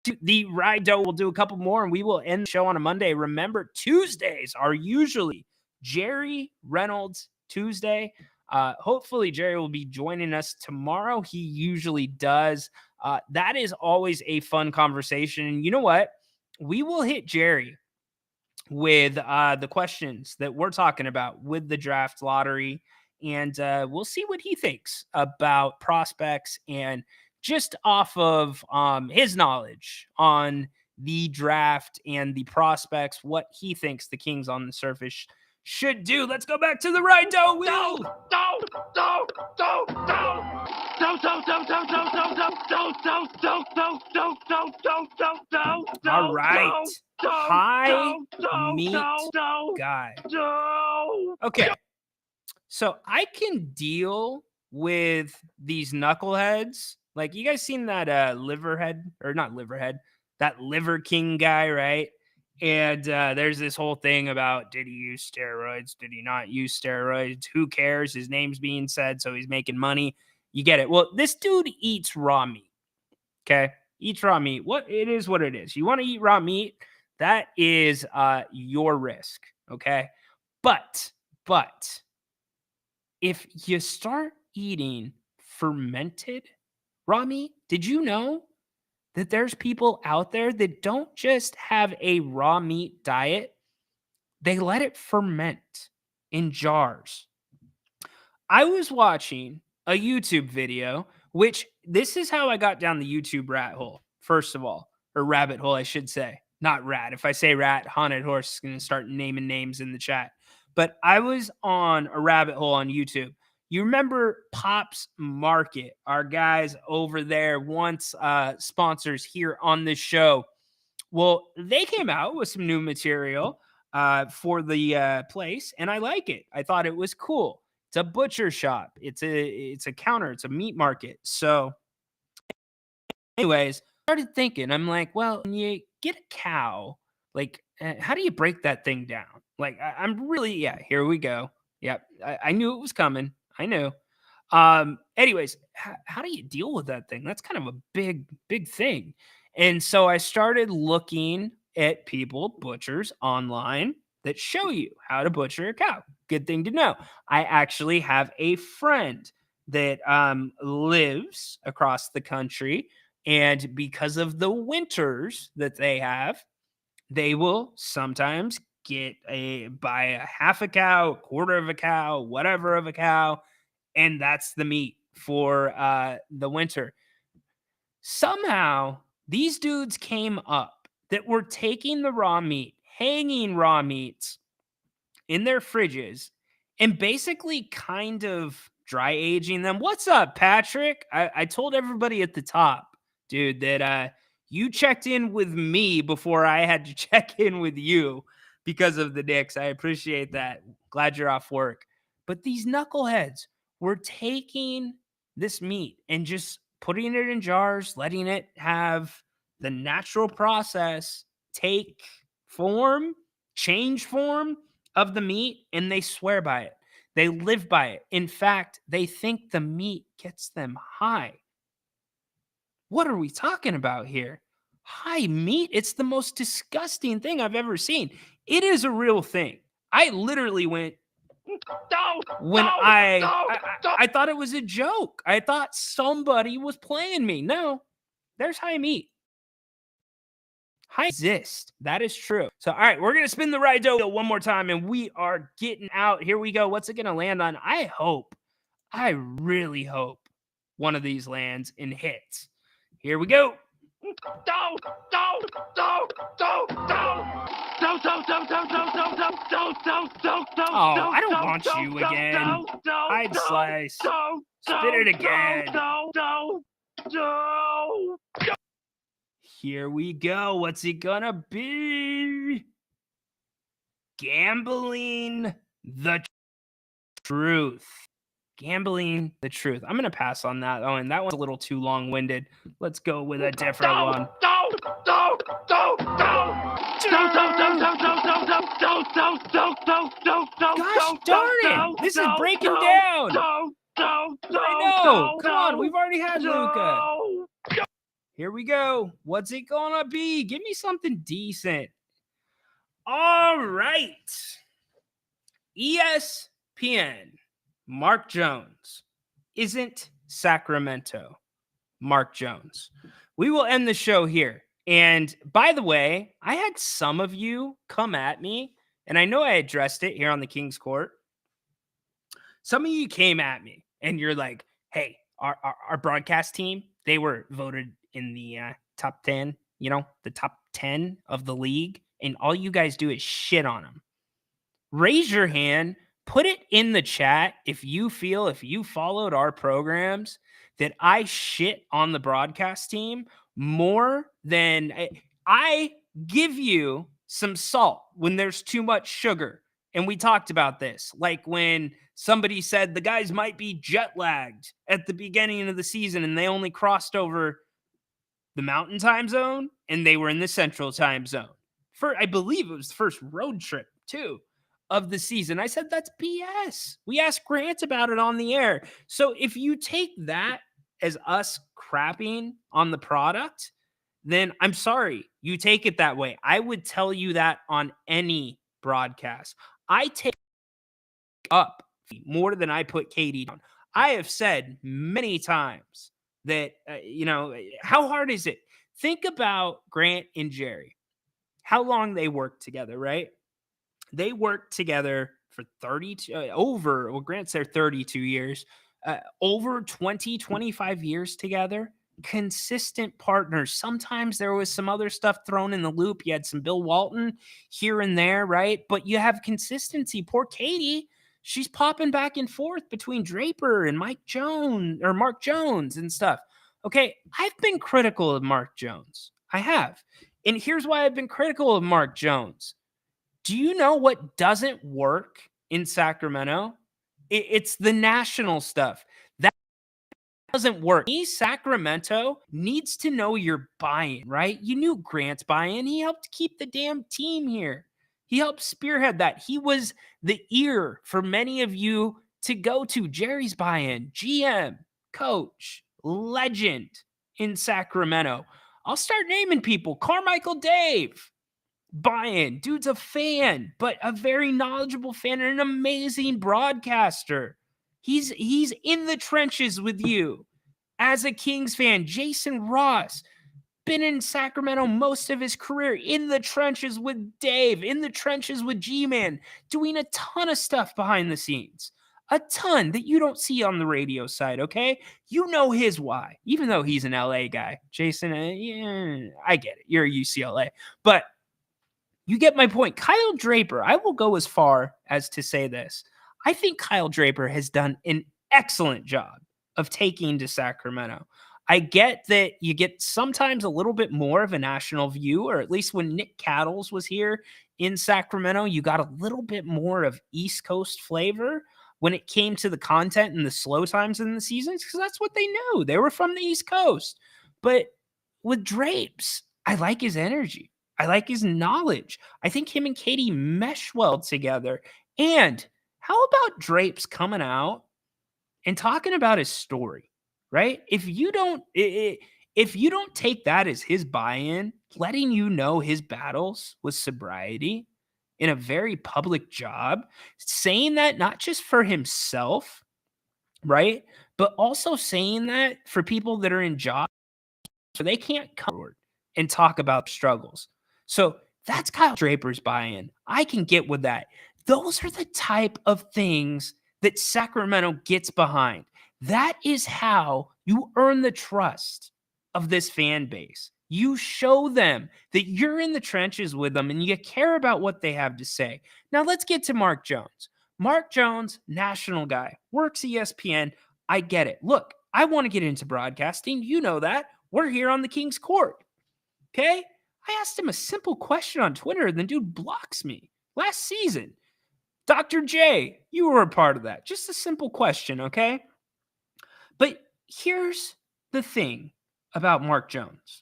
to the Ry-doe. We'll do a couple more, and we will end the show on a Monday. Remember, Tuesdays are usually Jerry Reynolds Tuesday. Hopefully, Jerry will be joining us tomorrow. He usually does. That is always a fun conversation. And you know what? We will hit Jerry with the questions that we're talking about with the draft lottery. And we'll see what he thinks about prospects and just off of his knowledge on the draft and the prospects, what he thinks the Kings on the surface should do. Let's go back to the Ry-doe. All right. High meat guy. Okay. So I can deal with these knuckleheads. Like, you guys seen that that Liver King guy, right? And there's this whole thing about, did he use steroids? Did he not use steroids? Who cares? His name's being said, so he's making money. You get it. Well, this dude eats raw meat. Okay? Eats raw meat. What it is. You want to eat raw meat? that is your risk. Okay. But if you start eating fermented raw meat, did you know that there's people out there that don't just have a raw meat diet? They let it ferment in jars. I was watching a YouTube video, which this is how I got down the YouTube rat hole, first of all, or rabbit hole, I should say. Not rat. If I say rat, haunted horse is going to start naming names in the chat. But I was on a rabbit hole on YouTube. You remember Pop's Market, our guys over there, once sponsors here on this show. Well, they came out with some new material for the place, and I like it. I thought it was cool. It's a butcher shop. It's a counter. It's a meat market. So, anyways, I started thinking. I'm like, well, when you get a cow, like, how do you break that thing down? Like, I'm really, here we go. Yep, I knew it was coming. I knew. Anyways, how do you deal with that thing? That's kind of a big thing. And so I started looking at people, butchers online, that show you how to butcher a cow. Good thing to know. I actually have a friend that lives across the country, and because of the winters that they have, they will sometimes buy a half a cow, a quarter of a cow, whatever of a cow, and that's the meat for the winter. Somehow, these dudes came up that were taking the raw meat, hanging raw meats in their fridges, and basically kind of dry aging them. What's up, Patrick? I told everybody at the top, dude, that you checked in with me before I had to check in with you because of the Knicks. I appreciate that. Glad you're off work. But these knuckleheads were taking this meat and just putting it in jars, letting it have the natural process take form, change form of the meat, and they swear by it. They live by it. In fact, they think the meat gets them high. What are we talking about here? High meat? It's the most disgusting thing I've ever seen. It is a real thing. I literally went when I thought it was a joke. I thought somebody was playing me. No, there's high meat. High exist. That is true. So, all right, we're going to spin the Ry-doe one more time, and we are getting out. Here we go. What's it going to land on? I really hope one of these lands and hits. Here we go. Oh, I don't want you again. Hide slice. Spit it again. Here we go. What's it gonna be? Gambling the truth. Gambling the truth. I'm gonna pass on that. Oh, and that one's a little too long-winded. Let's go with a different one. Gosh darn it! This is breaking down. I know. Come on, we've already had Luca. Here we go. What's it gonna be? Give me something decent. All right. ESPN. Mark Jones isn't Sacramento. Mark Jones. We will end the show here. And by the way, I had some of you come at me, and I know I addressed it here on the King's Court. Some of you came at me, and you're like, hey, our broadcast team, they were voted in the top 10, the top 10 of the league, and all you guys do is shit on them. Raise your hand. Put it in the chat if you followed our programs that I shit on the broadcast team more than I give you some salt when there's too much sugar. And we talked about this, like when somebody said the guys might be jet lagged at the beginning of the season and they only crossed over the mountain time zone and they were in the central time zone. I believe it was the first road trip too of the season. I said, that's BS. We asked Grant about it on the air. So if you take that as us crapping on the product, then I'm sorry. You take it that way. I would tell you that on any broadcast. I take up more than I put Katie down. I have said many times that, how hard is it? Think about Grant and Jerry, how long they worked together, right? They worked together for 32, Grant's there 32 years, over 20, 25 years together. Consistent partners. Sometimes there was some other stuff thrown in the loop. You had some Bill Walton here and there, right? But you have consistency. Poor Katie, she's popping back and forth between Draper and Mark Jones and stuff. Okay, I've been critical of Mark Jones. I have. And here's why I've been critical of Mark Jones. Do you know what doesn't work in Sacramento? It's the national stuff. That doesn't work. Sacramento needs to know your buy-in, right? You knew Grant's buy-in. He helped keep the damn team here. He helped spearhead that. He was the ear for many of you to go to. Jerry's buy-in, GM, coach, legend in Sacramento. I'll start naming people. Carmichael Dave, buy-in. Dude's a fan, but a very knowledgeable fan and an amazing broadcaster. He's in the trenches with you as a Kings fan. Jason Ross, been in Sacramento most of his career, in the trenches with Dave, in the trenches with G-Man, doing a ton of stuff behind the scenes. A ton that you don't see on the radio side, okay? You know his why, even though he's an LA guy. Jason, yeah, I get it. You're a UCLA. But you get my point. Kyle Draper, I will go as far as to say this. I think Kyle Draper has done an excellent job of taking to Sacramento. I get that you get sometimes a little bit more of a national view, or at least when Nick Cattles was here in Sacramento, you got a little bit more of East Coast flavor when it came to the content and the slow times in the seasons, because that's what they knew. They were from the East Coast. But with Drapes, I like his energy. I like his knowledge. I think him and Katie mesh well together. And how about Drapes coming out and talking about his story, right? If you don't take that as his buy-in, letting you know his battles with sobriety in a very public job, saying that not just for himself, right? But also saying that for people that are in jobs so they can't come forward and talk about struggles. So that's Kyle Draper's buy-in. I can get with that. Those are the type of things that Sacramento gets behind. That is how you earn the trust of this fan base. You show them that you're in the trenches with them and you care about what they have to say. Now let's get to Mark Jones. Mark Jones, national guy, works ESPN. I get it. Look, I want to get into broadcasting. You know that. We're here on the King's Court. Okay? I asked him a simple question on Twitter, and the dude blocks me last season. Dr. J, you were a part of that. Just a simple question, okay? But here's the thing about Mark Jones.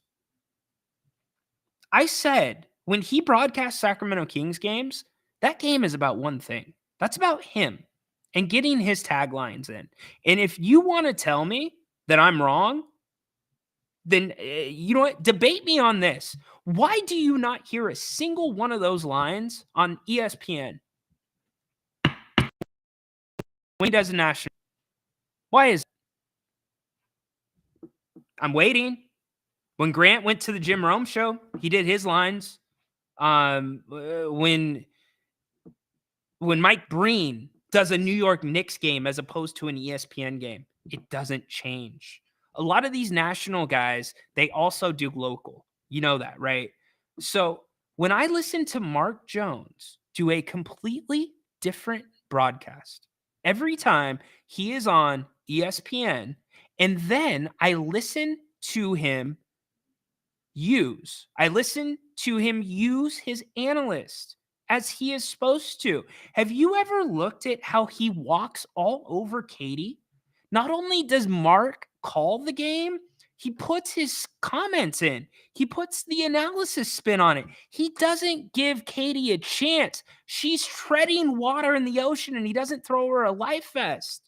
I said when he broadcasts Sacramento Kings games, that game is about one thing. That's about him and getting his taglines in. And if you want to tell me that I'm wrong, then you know what? Debate me on this. Why do you not hear a single one of those lines on ESPN when he does a national? Why is it? I'm waiting. When Grant went to the Jim Rome show, he did his lines. When Mike Breen does a New York Knicks game as opposed to an ESPN game, it doesn't change. A lot of these national guys, they also do local. You know that, right? So when I listen to Mark Jones do a completely different broadcast every time he is on ESPN, and then I listen to him use his analyst as he is supposed to. Have you ever looked at how he walks all over Katie? Not only does Mark call the game, he puts his comments in. He puts the analysis spin on it. He doesn't give Katie a chance. She's treading water in the ocean and he doesn't throw her a life vest.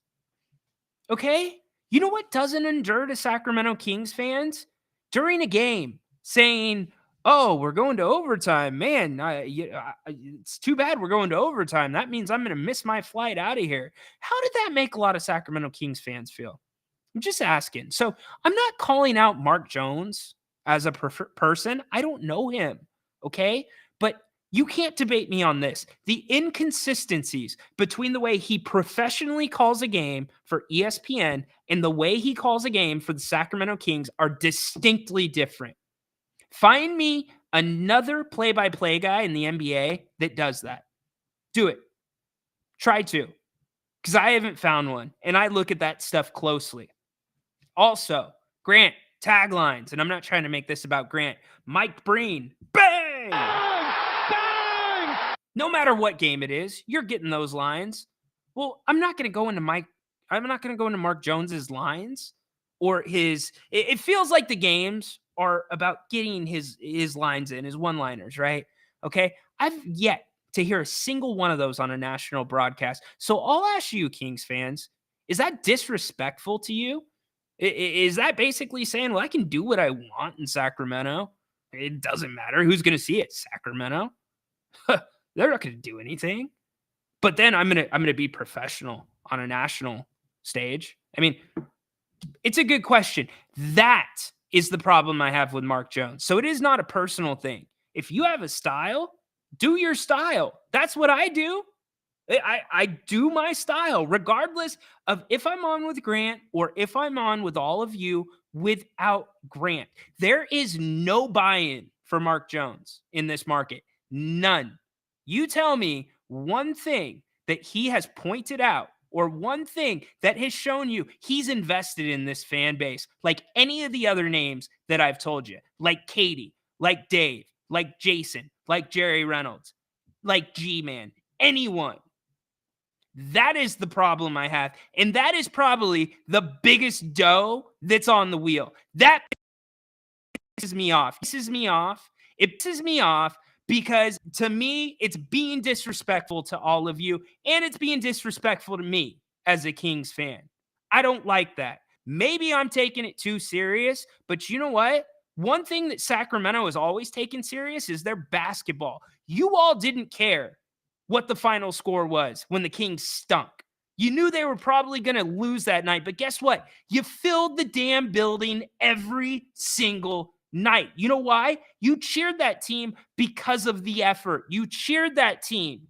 Okay? You know what doesn't endure to Sacramento Kings fans? During a game, saying, oh, we're going to overtime. Man, it's too bad we're going to overtime. That means I'm going to miss my flight out of here. How did that make a lot of Sacramento Kings fans feel? I'm just asking. So I'm not calling out Mark Jones as a person. I don't know him. Okay. But you can't debate me on this. The inconsistencies between the way he professionally calls a game for ESPN and the way he calls a game for the Sacramento Kings are distinctly different. Find me another play-by-play guy in the NBA that does that. Do it. Try to. Because I haven't found one. And I look at that stuff closely. Also, Grant, taglines. And I'm not trying to make this about Grant. Mike Breen. Bang! Bang! No matter what game it is, you're getting those lines. Well, I'm not going to go into Mark Jones's lines or his. It feels like the games are about getting his lines in, his one-liners, right? Okay. I've yet to hear a single one of those on a national broadcast. So I'll ask you, Kings fans, is that disrespectful to you? Is that basically saying, well, I can do what I want in Sacramento? It doesn't matter who's going to see it. Sacramento. They're not going to do anything. But then I'm going to be professional on a national stage. I mean, it's a good question. That is the problem I have with Mark Jones. So it is not a personal thing. If you have a style, do your style. That's what I do. I do my style, regardless of if I'm on with Grant or if I'm on with all of you without Grant. There is no buy-in for Mark Jones in this market. None. You tell me one thing that he has pointed out or one thing that has shown you he's invested in this fan base, like any of the other names that I've told you, like Katie, like Dave, like Jason, like Jerry Reynolds, like G-Man, anyone. That is the problem I have. And that is probably the biggest dough that's on the wheel. That pisses me off. It pisses me off because to me, it's being disrespectful to all of you. And it's being disrespectful to me as a Kings fan. I don't like that. Maybe I'm taking it too serious, but you know what? One thing that Sacramento has always taken serious is their basketball. You all didn't care what the final score was when the Kings stunk. You knew they were probably going to lose that night, but guess what? You filled the damn building every single night. You know why? You cheered that team because of the effort. You cheered that team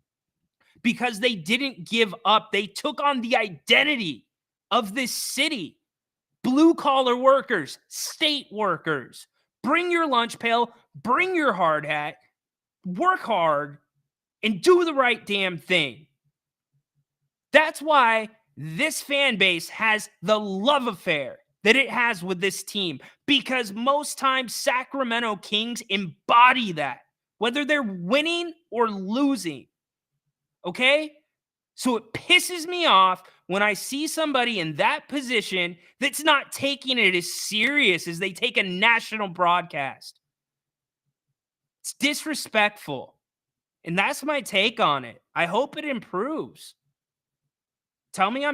because they didn't give up. They took on the identity of this city. Blue-collar workers, state workers. Bring your lunch pail, bring your hard hat, work hard, and do the right damn thing. That's why this fan base has the love affair that it has with this team, because most times Sacramento Kings embody that, whether they're winning or losing. Okay? So it pisses me off when I see somebody in that position that's not taking it as serious as they take a national broadcast. It's disrespectful. And that's my take on it. I hope it improves. Tell me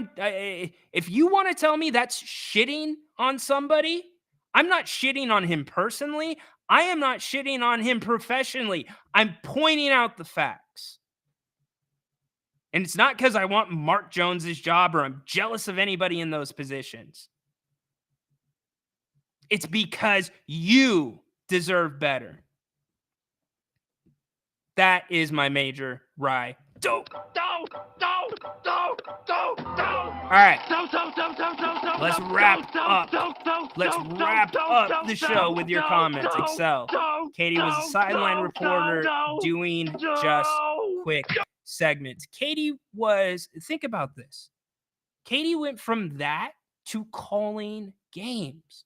if you want to tell me that's shitting on somebody, I'm not shitting on him personally. I am not shitting on him professionally. I'm pointing out the facts. And it's not because I want Mark Jones's job or I'm jealous of anybody in those positions. It's because you deserve better. That is my major Ry-doe. All right. Let's wrap up the show with your comments. Excel. Katie was a sideline reporter doing just quick segments. Think about this. Katie went from that to calling games.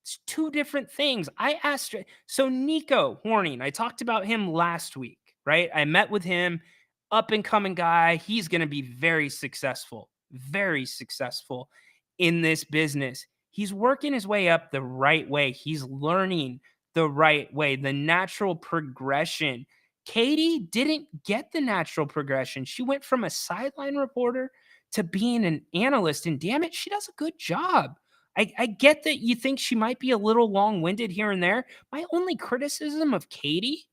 It's two different things. I asked her. So Nico Horning, I talked about him last week, right? I met with him, up and coming guy. He's going to be very successful in this business. He's working his way up the right way. He's learning the right way, the natural progression. Katie didn't get the natural progression. She went from a sideline reporter to being an analyst, and damn it, she does a good job. I get that you think she might be a little long-winded here and there. My only criticism of Katie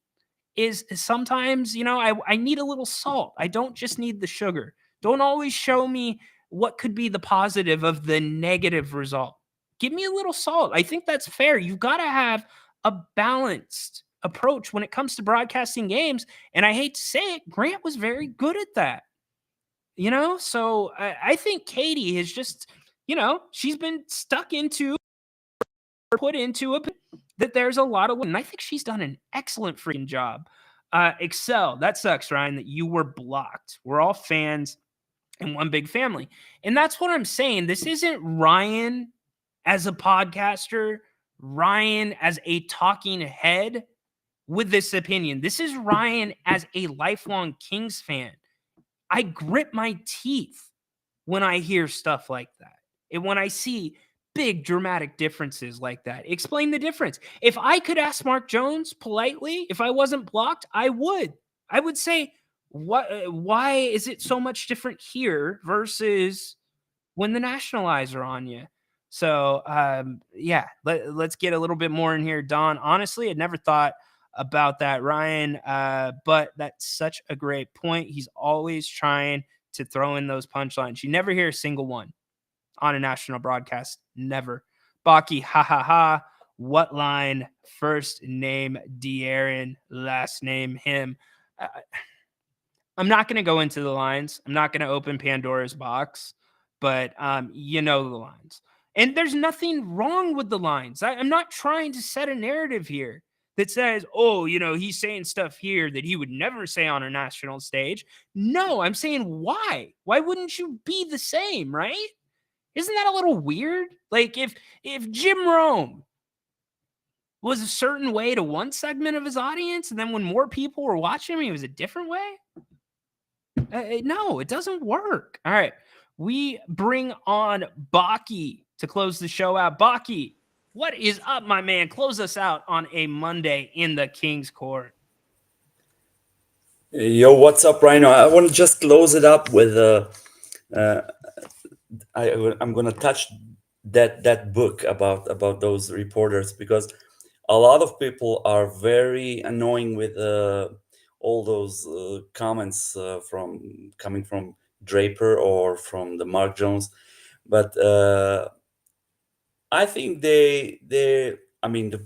is sometimes, I need a little salt. I don't just need the sugar. Don't always show me what could be the positive of the negative result. Give me a little salt. I think that's fair. You've got to have a balanced approach when it comes to broadcasting games. And I hate to say it, Grant was very good at that. So I think Katie is just, she's been stuck into or put into a that there's a lot of, and I think she's done an excellent freaking job. Excel, that sucks, Ryan, that you were blocked. We're all fans in one big family. And that's what I'm saying. This isn't Ryan as a podcaster, Ryan as a talking head with this opinion. This is Ryan as a lifelong Kings fan. I grip my teeth when I hear stuff like that. And when I see big dramatic differences like that. Explain the difference. If I could ask Mark Jones politely, if I wasn't blocked, I would. I would say, why is it so much different here versus when the nationals are on you? So, let's get a little bit more in here. Don, honestly, I'd never thought about that, Ryan, but that's such a great point. He's always trying to throw in those punchlines. You never hear a single one on a national broadcast. Never. Baki, ha ha ha. What line? First name De'Aaron, last name him. I'm not going to go into the lines. I'm not going to open Pandora's box, but you know the lines. And there's nothing wrong with the lines. I'm not trying to set a narrative here that says, oh, he's saying stuff here that he would never say on a national stage. No, I'm saying why? Why wouldn't you be the same, right? Isn't that a little weird? Like if Jim Rome was a certain way to one segment of his audience, and then when more people were watching him, he was a different way? No, it doesn't work. All right. We bring on Baki to close the show out. Baki, what is up, my man? Close us out on a Monday in the King's Court. Yo, what's up, Rhino? I want to just close it up with I'm going to touch that book about those reporters, because a lot of people are very annoying with all those comments coming from Draper or from the Mark Jones, but I think the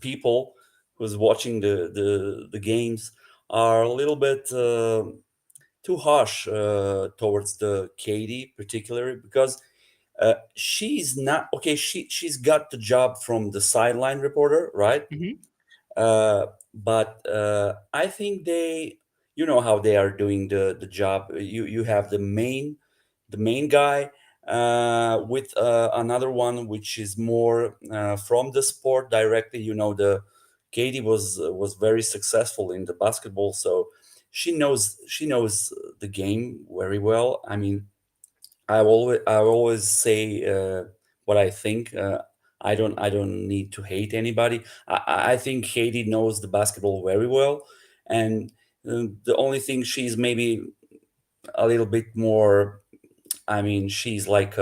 people who's watching the games are a little bit too harsh towards the Katie particularly, because she's not okay. She's got the job from the sideline reporter, right? Mm-hmm. But I think you know how they are doing the job. You have the main guy with another one which is more from the sport directly. The Katie was very successful in the basketball, so she knows the game very well. I mean, I always say what I think. I don't need to hate anybody. I think Katie knows the basketball very well, and the only thing she's maybe a little bit more. I mean, she's like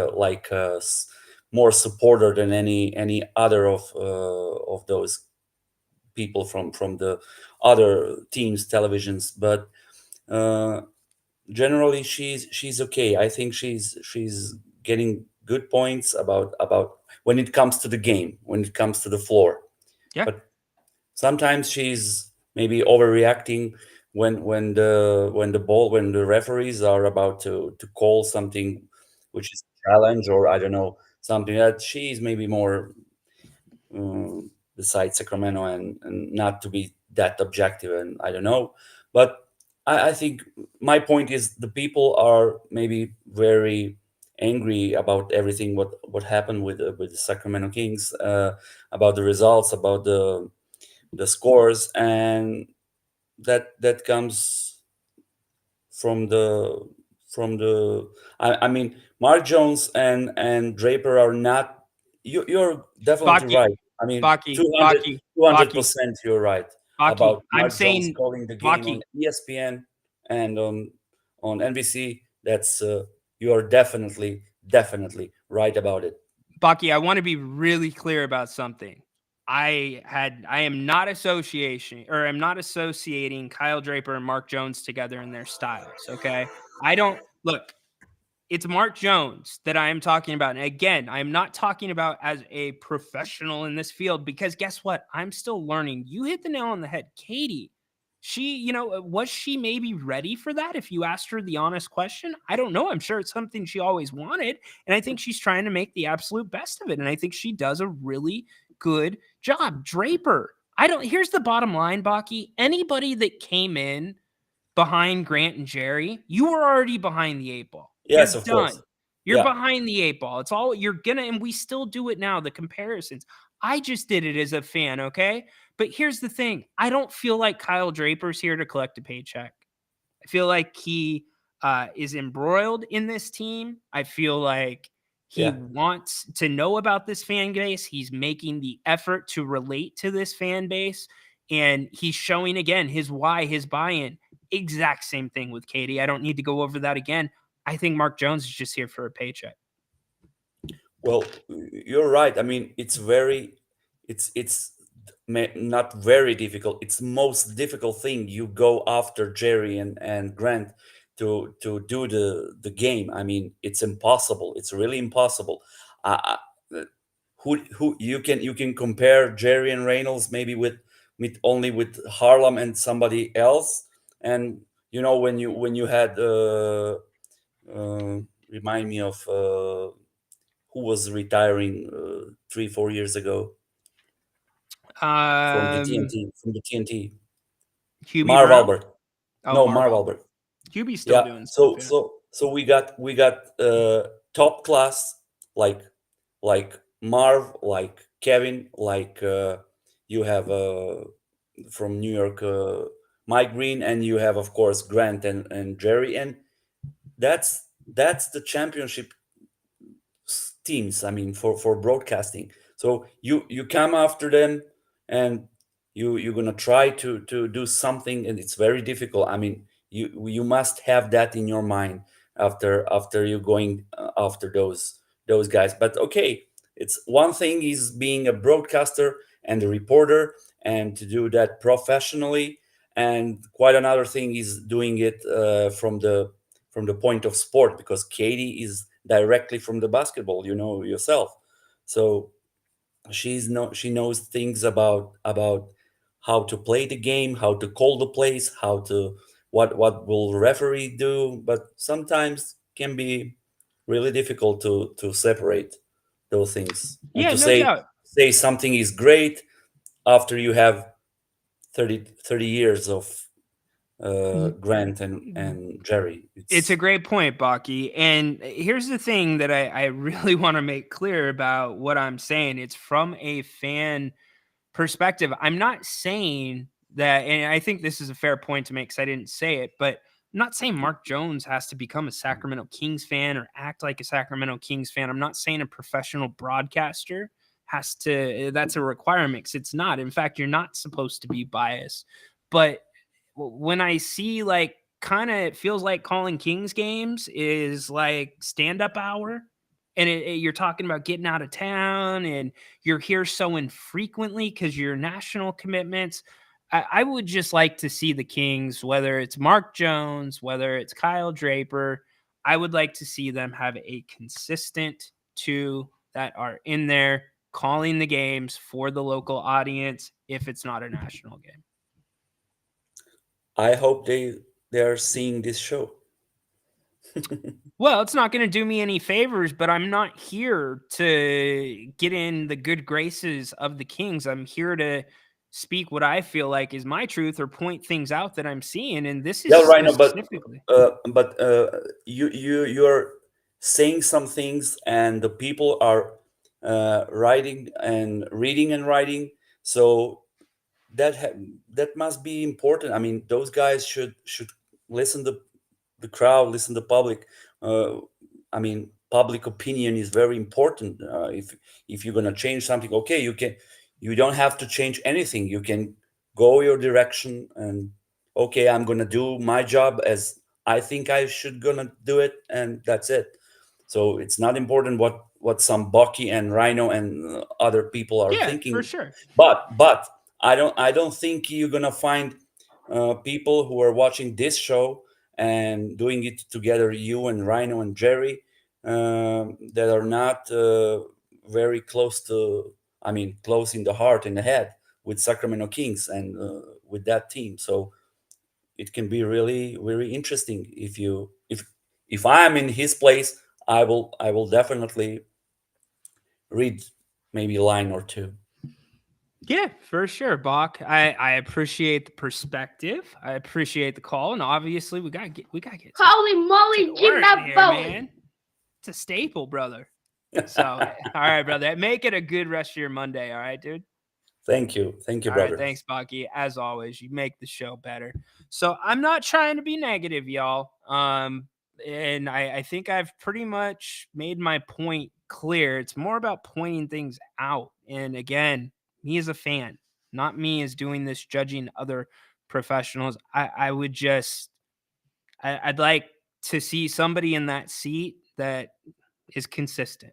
more supporter than any other of those people from the other teams' televisions, but. Generally she's okay. I think she's getting good points about when it comes to the game, when it comes to the floor. Yeah. But sometimes she's maybe overreacting when the referees are about to call something which is a challenge, or I don't know, something that she's maybe more beside Sacramento and not to be that objective, and I don't know. But I think my point is the people are maybe very angry about everything what happened with the Sacramento Kings, about the results, about the scores, and that comes from the I mean, Mark Jones and Draper are not. You're definitely Baki, right. I mean, Baki, 200% you're right Baki. about I'm Mark Jones saying calling the game Baki. on ESPN and on NBC. That's you are definitely right about it. Baki, I want to be really clear about something. I am not I'm not associating Kyle Draper and Mark Jones together in their styles. Okay. I don't look, it's Mark Jones that I am talking about. And again, I'm not talking about as a professional in this field because guess what? I'm still learning. You hit the nail on the head. Katie, was she maybe ready for that if you asked her the honest question? I don't know. I'm sure it's something she always wanted. And I think she's trying to make the absolute best of it. And I think she does a really good job. Draper, here's the bottom line, Baki. Anybody that came in behind Grant and Jerry, you were already behind the 8 ball. Yes, You're of done. course. You're Yeah. behind the 8 ball. It's all you're gonna, and we still do it now. The comparisons. I just did it as a fan, okay? But here's the thing: I don't feel like Kyle Draper's here to collect a paycheck. I feel like he is embroiled in this team. I feel like he Yeah. wants to know about this fan base. He's making the effort to relate to this fan base. And he's showing again his why, his buy-in. Exact same thing with Katie. I don't need to go over that again. I think Mark Jones is just here for a paycheck. Well, you're right. I mean, it's not very difficult. It's the most difficult thing. You go after Jerry and Grant to do the game. I mean, it's impossible. It's really impossible. Who you can compare Jerry and Reynolds maybe with only with Harlem and somebody else. And when you had uh, remind me of who was retiring 3-4 years ago from the TNT. Hubie Marv Brown. Albert. Oh, No, Marv Marv Albert. Albert. Hubie's still Yeah. doing stuff. So Yeah. so we got top class like Marv, like Kevin, like you have from New York Mike Green, and you have of course Grant and Jerry, and that's the championship teams. I mean, for broadcasting. So you come after them, and you're gonna try to do something, and it's very difficult. I mean, you must have that in your mind after you going after those guys. But okay, it's one thing is being a broadcaster and a reporter and to do that professionally, and quite another thing is doing it from the point of sport, because Katie is directly from the basketball, yourself. So she knows things about how to play the game, how to call the plays, how to what will referee do. But sometimes can be really difficult to separate those things and Yeah, to no say doubt. say something is great after you have 30 years of Grant and Jerry. It's a It's great point, Baki. And here's the thing that I really want to make clear about what I'm saying. It's from a fan perspective. I'm not saying that, and I think this is a fair point to make because I didn't say it, but I'm not saying Mark Jones has to become a Sacramento Kings fan or act like a Sacramento Kings fan. I'm not saying a professional broadcaster has to, that's a requirement because it's not. In fact, you're not supposed to be biased. But when I see like kind of it feels like calling Kings games is like stand up hour. And you're talking about getting out of town and you're here so infrequently because your national commitments. I would just like to see the Kings, whether it's Mark Jones, whether it's Kyle Draper, I would like to see them have a consistent two that are in there calling the games for the local audience if it's not a national game. I hope they are seeing this show. Well, it's not going to do me any favors, but I'm not here to get in the good graces of the Kings. I'm here to speak what I feel like is my truth or point things out that I'm seeing. And this is Yeah, right now, but specifically. you're saying some things, and the people are writing and reading and writing. So that must be important. I mean, those guys should listen to the crowd, listen to the public. Uh, I mean, public opinion is very important. If you're gonna change something, okay, you don't have to change anything. You can go your direction, and okay, I'm gonna do my job as I think I should gonna do it, and that's it. So it's not important what some Bucky and Rhino and other people are Yeah, thinking. for sure. But I don't think you're gonna find people who are watching this show and doing it together, you and Rhino and Jerry, that are not very close to, I mean, close in the heart and the head with Sacramento Kings and with that team. So it can be really, really interesting. If I'm in his place, I will definitely read maybe a line or two. Yeah, for sure, Bach. I appreciate the perspective. I appreciate the call, and obviously we gotta get Holy moly, to Jim work Bob here, Bowley. man. It's a staple, brother. So, all right, brother. Make it a good rest of your Monday. All right, dude. Thank you, All brother. right, thanks, Bucky. As always, you make the show better. So I'm not trying to be negative, y'all. And I think I've pretty much made my point clear. It's more about pointing things out. And again, me as a fan, not me as doing this judging other professionals. I would just I'd like to see somebody in that seat that is consistent.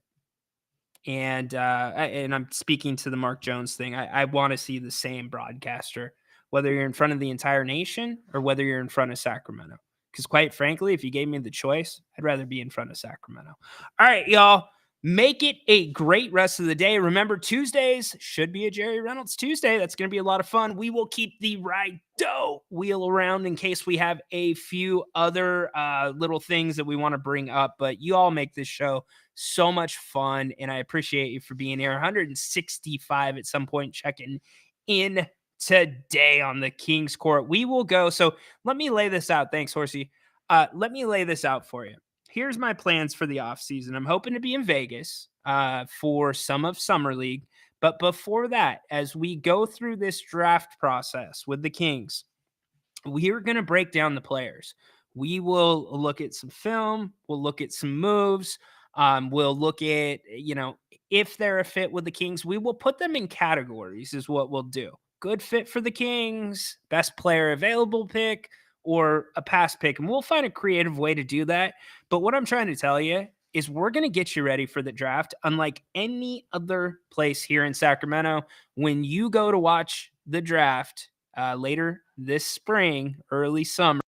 And I'm speaking to the Mark Jones thing. I want to see the same broadcaster, whether you're in front of the entire nation or whether you're in front of Sacramento. Because quite frankly, if you gave me the choice, I'd rather be in front of Sacramento. All right, y'all. Make it a great rest of the day. Remember, Tuesdays should be a Jerry Reynolds Tuesday. That's going to be a lot of fun. We will keep the Ry-doe wheel around in case we have a few other little things that we want to bring up. But you all make this show so much fun, and I appreciate you for being here. 165 at some point checking in today on the King's Court. We will go. So let me lay this out. Thanks, Horsey. Let me lay this out for you. Here's my plans for the offseason. I'm hoping to be in Vegas for some of Summer League. But before that, as we go through this draft process with the Kings, we're going to break down the players. We will look at some film. We'll look at some moves. We'll look at, if they're a fit with the Kings, we will put them in categories is what we'll do. Good fit for the Kings, best player available pick, or a pass pick. And we'll find a creative way to do that. But what I'm trying to tell you is we're going to get you ready for the draft. Unlike any other place here in Sacramento, when you go to watch the draft later this spring, early summer,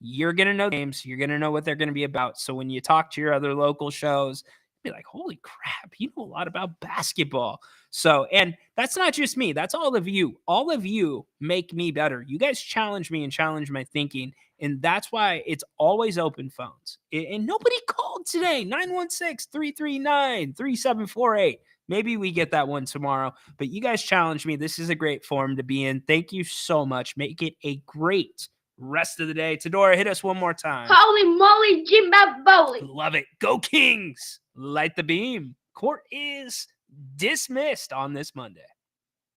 you're going to know games. You're going to know what they're going to be about. So when you talk to your other local shows, be like, holy crap, you know a lot about basketball. So, and that's not just me. That's all of you. All of you make me better. You guys challenge me and challenge my thinking. And that's why it's always open phones. And nobody called today. 916-339-3748. Maybe we get that one tomorrow. But you guys challenge me. This is a great forum to be in. Thank you so much. Make it a great rest of the day. Tadora, hit us one more time. Holy moly, Jim Bob Bowley. Love it. Go Kings. Light the beam. Court is dismissed on this Monday.